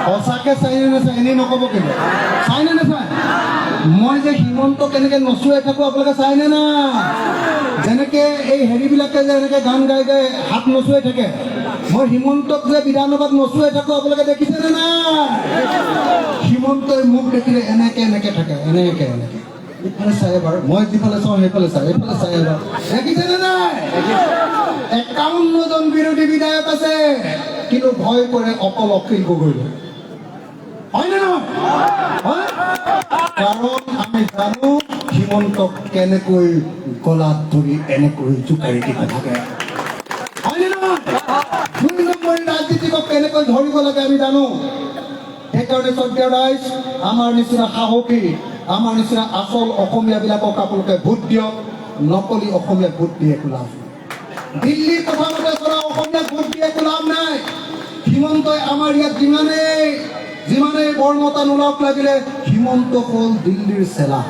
সঁচাকৈ চাইনে নাচায় এনেই নক'ব কিন্তু চাইনে নাচায় মই যে হিমন্ত কেনেকৈ নচুৱাই থাকোঁ আপোনালোকে চাইনে না যেনেকৈ এই হেৰিবিলাকে যে এনেকৈ গান গাই হাত নচুৱাই থাকে মই হিমন্তক যে বিধানসভাত নচুৱাই থাকোঁ আপোনালোকে দেখিছেনে নাই হিমন্তই মোক দেখিলে এনেকৈ থাকে এনেকৈ ইফালে চাই এবাৰ মই যিফালে চাওঁ সেইফালে চাই এইফালে চাই এবাৰ দেখিছেনে নাই 51জন বিৰোধী বিধায়ক আছে কিন্তু ভয় কৰে অকল অখিল গগৈলৈ হয়নে নহয় কাৰণ আমি জানো হিমন্তক কেনেকৈ গলাত ধৰি এনেকৈ জোকাৰি দিব থাকে হয়নে নহয় দুই নম্বৰী ৰাজনীতিকক কেনেকৈ ধৰিব লাগে আমি জানো। সেইকাৰণে শ্ৰদ্ধেয় ৰাইজ, আমাৰ নিচিনা সাহসী, আমাৰ নিচিনা আচল অসমীয়াবিলাকক আপোনালোকে ভোট দিয়ক। নকলি অসমীয়া ভোট দিয়ে একো লাভ নাই। দিল্লীৰ কথা মতে চলা অসমীয়া ভোট দিয়ে একো লাভ নাই। হিমন্তই আমাৰ ইয়াত যিমানেই বৰ্ণতা নোলাওক লাগিলে হিমন্ত হ'ল দিল্লীৰ চেলা।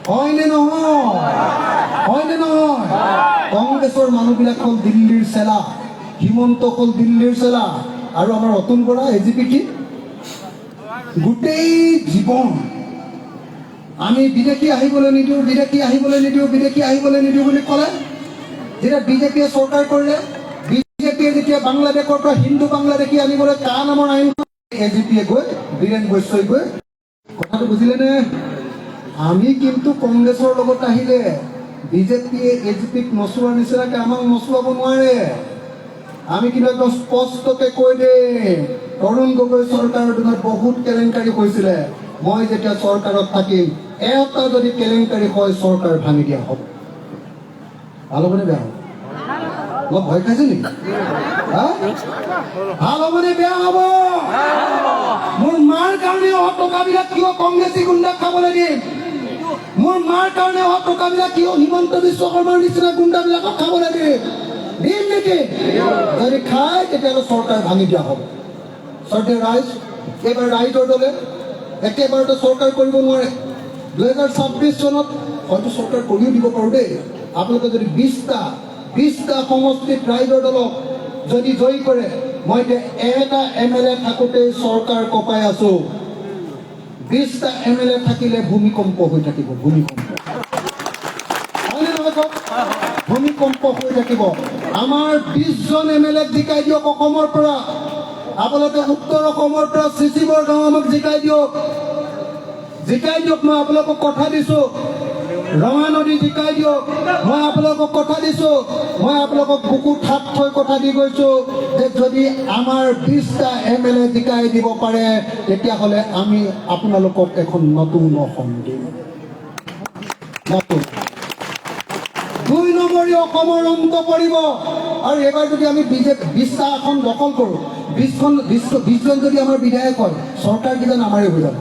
হয়নে নহয়? কংগ্ৰেছৰ মানুহবিলাক হ'ল দিল্লীৰ চেলা, হিমন্ত হ'ল দিল্লীৰ চেলা। আৰু আমাৰ অতুল বৰা এজিপি কি গোটেই জীৱন আমি বিদেশী আহিবলৈ নিদিওঁ বুলি ক'লে। যেতিয়া বিজেপিয়ে চৰকাৰ কৰিলে, বিজেপিয়ে যেতিয়া বাংলাদেশৰ পৰা হিন্দু বাংলাদেশী আনিবলৈ কা নামৰ আইন এজিপিয়ে গৈ বীৰেন গোস্বাই গৈ কথাটো বুজিলেনে? আমি কিন্তু কংগ্ৰেছৰ লগত আহিলে বিজেপিয়ে এজিপিক নচোৱাৰ নিচিনাকৈ আমাক নচুৱাব নোৱাৰে। আমি কিন্তু একদম স্পষ্টকৈ কৈ দিম, তৰুণ গগৈ চৰকাৰৰ দিনত বহুত কেলেংকাৰী হৈছিলে। মই যেতিয়া চৰকাৰত থাকিম, এটা যদি কেলেংকাৰী হয় চৰকাৰ ভাঙি দিয়া হ'ব। ভাল হ'বনে বেয়া হ'ব? অলপ ভয় খাইছে নেকি? ভাল হ'বনে বেয়া হ'ব? মোৰ মাৰ কাৰণে অহা টকাবিলাক কিয় কংগ্ৰেছী গুণ্ডাক খাবলৈ দিম? মোৰ মাৰ কাৰণে অহা টকাবিলাক কিয় হিমন্ত বিশ্ব শৰ্মাৰ নিচিনা গুণ্ডাবিলাকক খাবলৈ দিম নেকি? যদি খায় তেতিয়াহ'লে চৰকাৰ ভাঙি দিয়া হ'ব। শ্ৰদ্ধেয় ৰাইজ, এইবাৰ ৰাইজৰ দলে একেবাৰতে চৰকাৰ কৰিব নোৱাৰে। 2026 চনত হয়তো চৰকাৰ কৰিও দিব পাৰোঁ দেই। আপোনালোকে যদি 20টা সমষ্টিত ৰাইজৰ দলক যদি জয়ী কৰে, মই এতিয়া এটা MLA থাকোঁতেই চৰকাৰ কপাই আছোঁ। 20টা MLA থাকিলে ভূমিকম্প হৈ থাকিব। ভূমিকম্প হৈ থাকিব। আমাৰ 20জন MLA জিকাই দিয়ক অসমৰ পৰা। আপোনালোকে উত্তৰ অসমৰ পৰা চিচি বৰগাঁও আমাক জিকাই দিয়ক। মই আপোনালোকক কথা দিছোঁ। ৰঙা নদী জিকাই দিয়ক। মই আপোনালোকক কথা দিছোঁ। মই আপোনালোকক বুকুত হাত থৈ কথা দি গৈছোঁ যে যদি আমাৰ 20টা MLA জিকাই দিব পাৰে তেতিয়াহ'লে আমি আপোনালোকক এখন নতুন অসম দিম। 2 নম্বৰী অসমৰ অন্ত পৰিব। আৰু এইবাৰ যদি আমি 20টা আসন দখল কৰোঁ, 20জন যদি আমাৰ বিধায়ক হয়, চৰকাৰ কিজান আমাৰে হৈ যাব।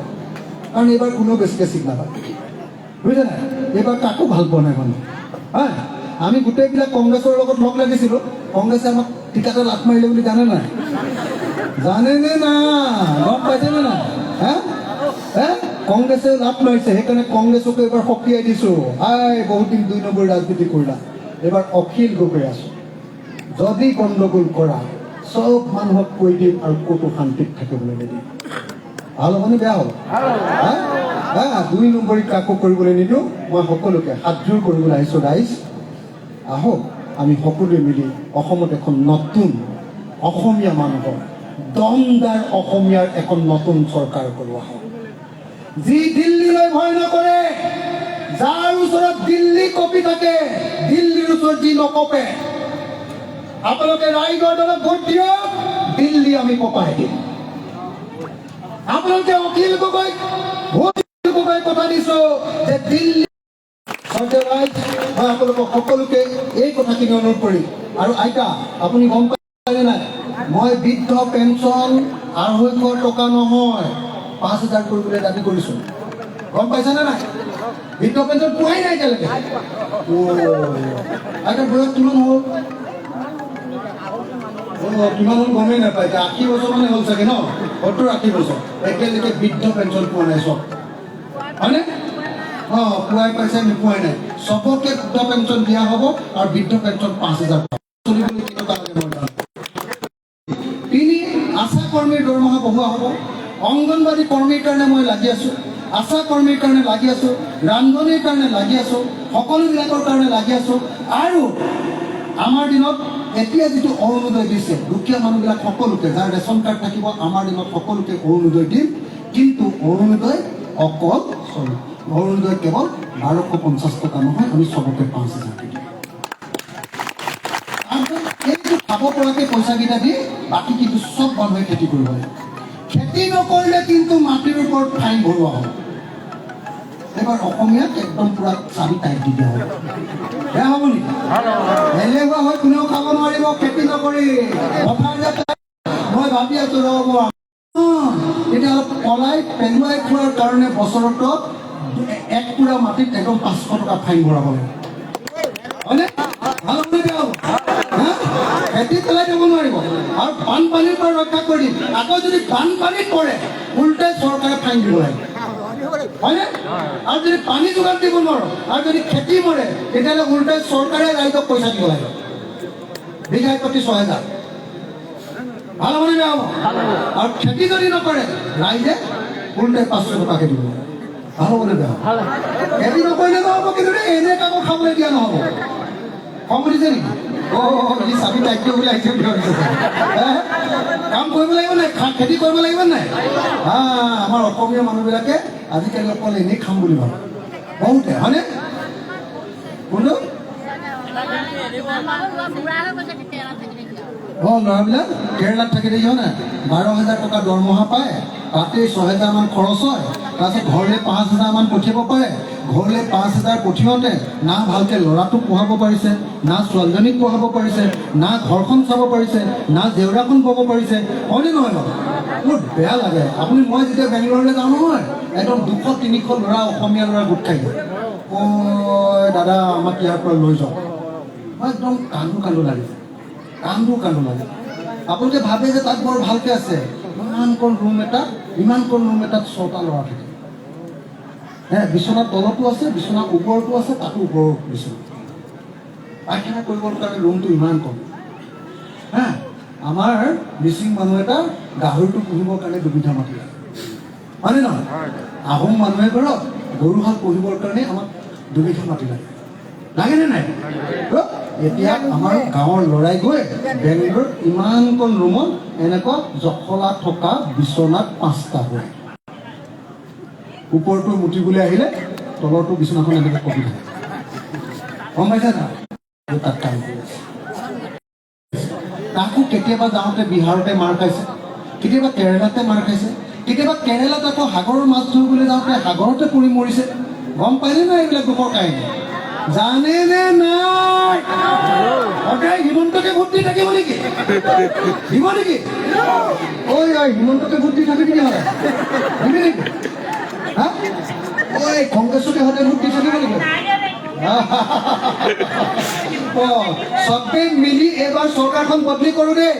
কাৰণ এইবাৰ কোনো বেছিকৈ চিট নাপায়, বুজিছে নাই? এইবাৰ কাকো ভাল পোৱা নাই মানুহ। আমি গোটেইবিলাক কংগ্ৰেছৰ লগত লগ লাগিছিলোঁ। কংগ্ৰেছে আমাক টিকাতে লাট মাৰিলে বুলি জানেনে নাই? গম পাইছেনে নাই? কংগ্ৰেছে লাট মাৰিছে, সেইকাৰণে কংগ্ৰেছকো এইবাৰ সকীয়াই দিছোঁ। বহুত দিন 2 নম্বৰী ৰাজনীতি কৰিলা, এইবাৰ অখিল গগৈ আছোঁ। যদি গণ্ডগোল কৰা চব মানুহক কৈ দিম আৰু ক'তো শান্তিত থাকিবলৈ নিদিম। ভাল হ'বনে বেয়া হ'ব? 2 নম্বৰী কাকো কৰিবলৈ নিদিওঁ। মই সকলোকে হাতযোৰ কৰিবলৈ আহিছোঁ। ৰাইজ আহক, আমি সকলোৱে মিলি অসমত এখন নতুন অসমীয়া মানুহৰ দমদাৰ অসমীয়াৰ এখন নতুন চৰকাৰ কৰোৱা হয়। যি দিল্লীলৈ ভয় নকৰে, যাৰ ওচৰত দিল্লী কপি থাকে, দিল্লীৰ ওচৰত যি নকপে, আপোনালোকে ৰাইজৰ দলক ভোট দিয়ক, দিল্লী আমি কপাই দিম। আপোনালোকে অখিল গগৈ কথা দিছোঁ যে দিল্লী। ৰাইজ, মই আপোনালোকক সকলোকে এই কথাখিনি অনুৰোধ কৰিম। আৰু আইতা, আপুনি গম পাইনে নাই? মই বৃদ্ধ পেঞ্চন 250 টকা নহয় 5000 কৰিবলৈ দাবী কৰিছোঁ। গম পাইছেনে নাই? বৃদ্ধ পেঞ্চন পোৱাই নাই এতিয়ালৈকে। আইতা বয়স কিমান হ'ল? কিমান হ'ল গমেই নাপায়। 80 বছৰ মানে হ'ল চাগে ন? 70-80 বছৰ। এতিয়ালৈকে বৃদ্ধ পেঞ্চন পোৱা নাই চব, হয়নে? পুৱাই পাইছে, নোপোৱাই নাই। চবকে বৃদ্ধ পেঞ্চন দিয়া হ'ব আৰু বৃদ্ধ পেঞ্চন 5000 চলিবলৈ কি টকা লাগে মই জানো। 3 আশা কৰ্মীৰ দৰমহা বঢ়োৱা হ'ব। অংগনবাড়ী কৰ্মীৰ কাৰণে মই লাগি আছোঁ, আশা কৰ্মীৰ কাৰণে লাগি আছোঁ, ৰান্ধনীৰ কাৰণে লাগি আছোঁ, সকলোবিলাকৰ কাৰণে লাগি আছোঁ। আৰু আমাৰ দিনত এতিয়া যিটো অৰুণোদয় দিছে, দুখীয়া মানুহবিলাক সকলোকে, যাৰ ৰেচন কাৰ্ড থাকিব, আমাৰ দিনত সকলোকে অৰুণোদয় দিম। কিন্তু অৰুণোদয় কেৱল 1250 টকা নহয়, আমি চবকে 5000 দিম। এইটো খাব পৰাকৈ পইচাকেইটা দি বাকী কিন্তু চব মানুহে খেতি কৰিব লাগিব। খেতি নকৰিলে কিন্তু মাটিৰ ওপৰত ফাইন ভৰোৱা হ'ব। এবাৰ অসমীয়াত একদম পুৰা চাবি টাইট দি দিয়া হ'ব বেয়া হ'ব নেকি এলেহুৱা হৈ কোনেও খাব নোৱাৰিব খেতি নকৰি পথাৰ যে মই ভাবি আছোঁ ৰ'ব এতিয়া অলপ পলাই পেলুৱাই খোৱাৰ কাৰণে বছৰতো 1 পুৰা মাটিত একদম 500 টকা ফাইন ভৰাব লাগিব হয়নে ভাল হ'বনে বেয়া হ'ব খেতি পেলাই দিব নোৱাৰিব আৰু বানপানীৰ পৰা ৰক্ষা কৰি দিম আকৌ যদি বানপানীত পৰে উল্টাই চৰকাৰে ফাইন দিব লাগিব হয়নে আৰু যদি পানী যোগান দিব নোৱাৰো আৰু যদি খেতি মৰে তেতিয়াহ'লে উল্টাই চৰকাৰে ৰাইজক পইচা দিব লাগিব বিঘাই প্ৰতি 6,000 ভাল হ'বনে বেয়া হ'ব আৰু খেতি যদি নকৰে ৰাইজে উল্টাই 500 টকাকে দিব ভাল হ'বনে বেয়া হ'ব খেতি নকৰিলে নহ'ব কিন্তু এনে কাকো খাবলৈ দিয়া নহ'ব খং উঠিছে নেকি ই চাবি দায়িত্ব বুলি আহিছে বুলি ভাবিছে কাম কৰিব লাগিব নাই খেতি কৰিব লাগিব নাই আমাৰ অসমীয়া মানুহবিলাকে আজিকালি অকল এনেই খাম বুলি ভাবে বহুতে হয়নে কোনটো ল'ৰাবিলাক কেৰেলাত থাকি দেখিব নাই 12,000 টকা দৰমহা পায় তাতে 6,000 মান খৰচ হয় তাৰপিছত ঘৰলৈ 5,000 মান পঠিয়াব পাৰে ঘৰলৈ 5,000 পঠিয়াওঁতে না ভালকৈ ল'ৰাটোক পঢ়াব পাৰিছে না ছোৱালীজনীক পঢ়াব পাৰিছে না ঘৰখন চাব পাৰিছে না জেউৰাখন ব'ব পাৰিছে হয়নে নহয় বাৰু মোৰ বেয়া লাগে আপুনি মই যেতিয়া বেংগলৰলৈ যাওঁ নহয় একদম 200-300 ল'ৰা অসমীয়া ল'ৰা গোট খাই যায় দাদা আমাক ইয়াৰ পৰা লৈ যাওক মই একদম কান্দো লাগে আপোনালোকে ভাবে যে তাত বৰ ভালকৈ আছে ইমান কণ ৰুম এটাত 6টা ল'ৰা থাকে বিচনাৰ তলতো আছে বিচনাৰ ওপৰতো আছে তাতো ওপৰৰ বিচনা পায়খানা কৰিবৰ কাৰণে ৰুমটো ইমান কম আমাৰ মিচিং মানুহ এটা গাহৰিটো পুহিবৰ কাৰণে দুবিধা মাটি লাগে হয়নে নহয় আহোম মানুহে ঘৰত গৰুহাল পুহিবৰ কাৰণে আমাক দুবিধা মাটি লাগেনে নাই এতিয়া আমাৰ গাঁৱৰ ল'ৰাই গৈ বেংগলোৰত ইমান কণ ৰুমত এনেকুৱা জখলা থকা বিচনাত 5টা হয় ওপৰটো মুঠিবলৈ আহিলে তলৰটো বিচনাখন এনেকৈ কপি থাকে গম পাইছে না তাত কাম কৰি আছে তাকো কেতিয়াবা যাওঁতে বিহাৰতে মাৰ খাইছে কেতিয়াবা কেৰেলাতে মাৰ খাইছে কেতিয়াবা কেৰেলাত আকৌ সাগৰৰ মাছ ধৰিবলৈ যাওঁতে সাগৰতে পৰি মৰিছে গম পাইনে নাই এইবিলাক দুখৰ কাহিনী জানেনে নাই সদায় হিমন্তকে ভোট দি থাকিব নেকি দিব নেকি ঐ হিমন্তকে ভোট দি থাকে নেকি হ'লে দিবি নেকি কংগ্ৰেছকে সদায় ভোট দি থাকিব নেকি চবেই মিলি এইবাৰ চৰকাৰখন বদলি কৰোঁ দেই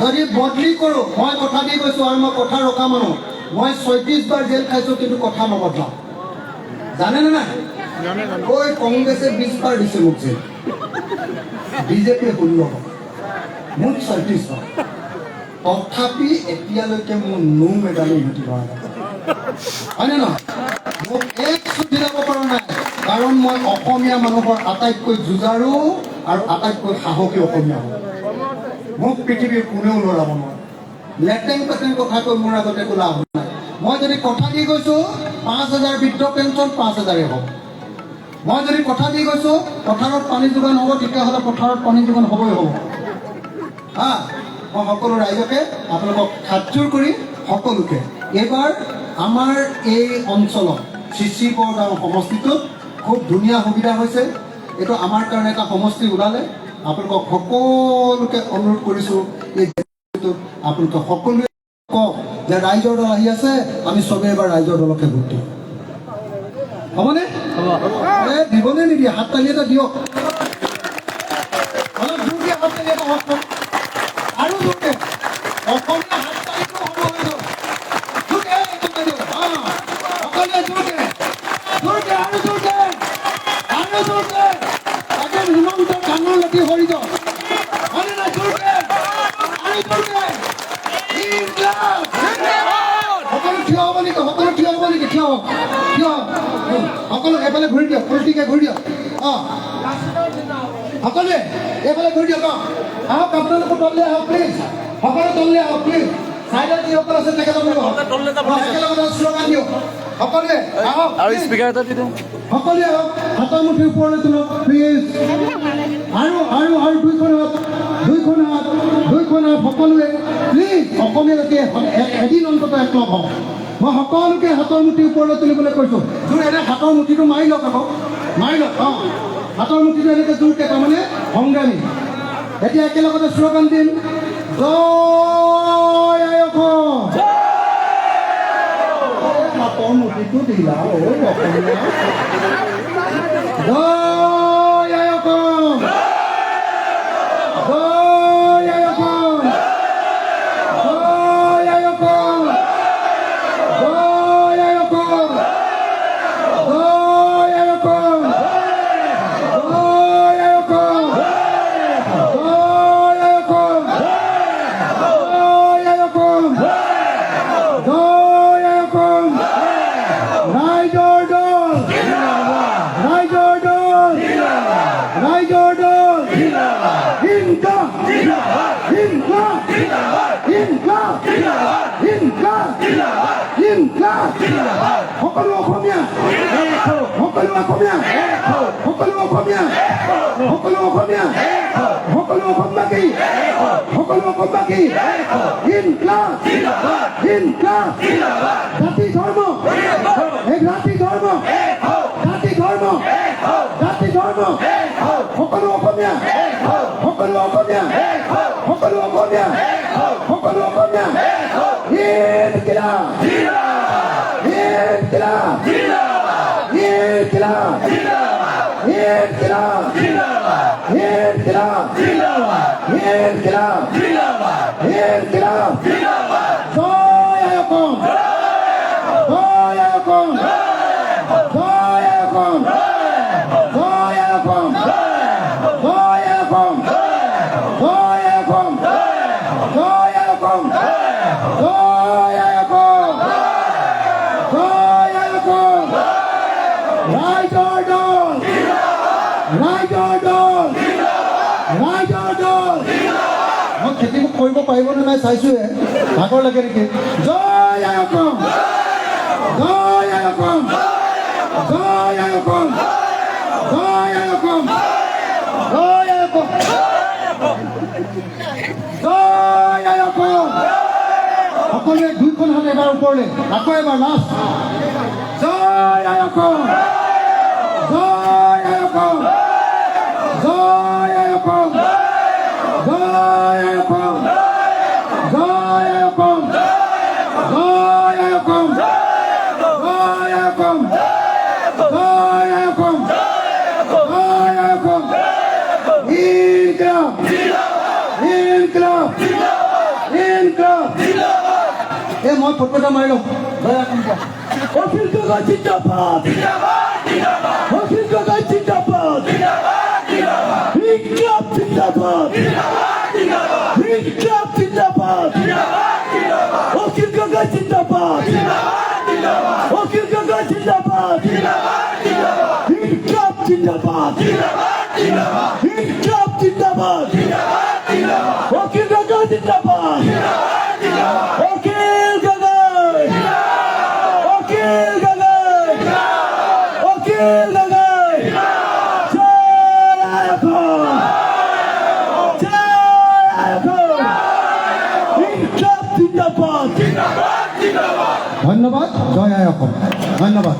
যদি বদলি কৰোঁ মই কথা দি গৈছোঁ আৰু মই কথা ৰখা মানুহ মই 36 বাৰ জেল খাইছোঁ কিন্তু কথা নবদলাওঁ জানেনে নাই কংগ্ৰেছে 20 বাৰ দিছে মোক জেল বিজেপিয়ে 16 বাৰ মোক 36 বাৰ তথাপি এতিয়ালৈকে মোৰ নো মেডালো উভতি পৰা নাই হয়নে নহয় মোক এক চুটি যাব পৰা নাই কাৰণ মই অসমীয়া মানুহৰ আটাইতকৈ যুঁজাৰু আৰু আটাইতকৈ সাহসী অসমীয়া মোক পৃথিৱীৰ কোনেও লৰাব নোৱাৰে লেটেং পেটেং কথা কৈ মোৰ আগতে একো লাভ নাই মই যদি কথা দি গৈছোঁ 5,000 বৃদ্ধ পেঞ্চন 5,000 হ'ব মই যদি কথা দি গৈছোঁ পথাৰত পানী যোগান হ'ব তেতিয়াহ'লে পথাৰত পানী যোগান হ'বই হ'ব মই সকলো ৰাইজকে আপোনালোকক হাতযোৰ কৰি সকলোকে এইবাৰ আমাৰ এই অঞ্চলত চিচি বৰগাঁও সমষ্টিটোত খুব ধুনীয়া সুবিধা হৈছে এইটো আমাৰ কাৰণে এটা সমষ্টি ওলালে আপোনালোকক সকলোকে অনুৰোধ কৰিছোঁ এই আপোনালোকে সকলোৱে কওক যে ৰাইজৰ দল আহি আছে আমি চবেই এবাৰ ৰাইজৰ দলকে ভোট দিওঁ হ'বনে দিবনে নিদিয়ে হাত তালি এটা দিয়ক অলপ জোৰ দিয়ে হাত তালি এটা হওক আৰু জোৰকে অসমীয়া হাত তালিটো হ'ব সকলোৱে জোৰকে আৰু জোৰকে তাকে হিমন্তৰ ডাঙৰ লাগি সৰি যাওক হয়নে নাই জোৰকে আৰু জোৰকে সকলো থিয় হ'ব নেকি থিয় সকলো এফালে ঘূৰি দিয়ক পলিটিকে ঘূৰি দিয়ক সকলোৱে এইফালে ঘূৰি দিয়ক আহক আপোনালোকৰ তললৈ আহক প্লিজ সকলো তললৈ আহক প্লিজ চাইডত যিসকল আছে তেখেতসকলে একেলগে শ্লোগান দিয়ক সকলোৱে আহক আৰু স্পিকাৰ এটা দি দিওঁ সকলোৱে আহক হাতৰ মুঠি ওপৰলৈ তোলক প্লিজ আৰু দুইখন হাত সকলোৱে প্লিজ অসমীয়া জাতিয়ে এদিন অন্তত একলগ হওক মই সকলোকে হাতৰ মুঠি ওপৰলৈ তুলিবলৈ কৈছোঁ। যোন এনে হাতৰ মুঠিটো মাৰি লওক আকৌ, মাৰি লওক। অঁ, হাতৰ মুঠিটো এনেকৈ জোৰকৈ তাৰমানে সংগ্ৰামী। এতিয়া একেলগতে শ্লোগান দিম, জয় আই অসম। হাতৰ মুঠিটো দিলা ঐ অসমীয়া। জয় আই অসম, জয় আই অসম, জয় আই অসম, জয় আই অসম, জয় আই অসম, জয় আই অসম, জয় আই অসম, জয় আই অসম, জয় আই অসম। ৰাইজৰ দল, ৰাইজৰ দল, ৰাইজৰ দল, income, income, income, income, income. সকলো অসমীয়া, সকলো অসমীয়া, সকলো অসমীয়া, সকলো অসমীয়া, সকলো অসমবাসী, সকলো অসমবাসী, ইনকাম, ইনকাম। জাতি ধৰ্ম, এক জাতি ধৰ্ম, জাতি ধৰ্ম, জাতি ধৰ্ম, সকলো অসমীয়া, সকলো অসমীয়া, সকলো অসমীয়া, সকলো অসমীয়া। ইনকিলাব, ইনকিলাব, ইনকিলাব, ইনকিলাব, ইনকিলাব, ইনকিলাব, ইনকিলাব। জয় আই অসম, জয় আই অসম, জয় আই অসম, জয় আই অসম, জয় আই অসম, জয় আই অসম, জয় আই অসম, জয় আই অসম, জয় আই অসম। ৰাইজৰ দল, ৰাইজৰ দল, ৰাইজৰ দল। মই খেতি কৰিব পাৰিবনে নাই চাইছোহে, ভাগৰ লাগে নেকি। জয় আই অসম, জয় আই অসম, জয় আই অসম, জয় আই অসম, জয় আই অসম, জয় আই অসম। সকলোৱে দুইখন হাত এবাৰ ওপৰলৈ, আকৌ এবাৰ লাষ্ট। জয় আই অসম, জয় আই অসম, জয় আই অসম, জয় আই অসম, জয় আই অসম, জয় আই অসম, জয় আই অসম, জয় আই অসম, জয় আই অসম। ইনকিলাব, ইনকিলাব, ইনকিলাব। এই মই ফটো এটা মাৰি লওঁ। অখিল গগৈ জিন্দাবাদ, অখিল গগৈ জিন্দাবাদ, ইনকিলাব জিন্দাবাদ, ইনকিলাব জিন্দাবাদ, অখিল গগৈ জিন্দাবাদ, অখিল গগৈ জিন্দাবাদ, ইনকিলাব জিন্দাবাদ, ইনকিলাব জিন্দাবাদ, অখিল গগৈ জিন্দাবাদ, অখিল গগৈ, অখিল গগৈ, অখিল গগৈ। জয় আই অসম, জয় আই অসম, ইনকিলাব জিন্দাবাদ। ধন্যবাদ। জয় আই অসম, ধন্যবাদ।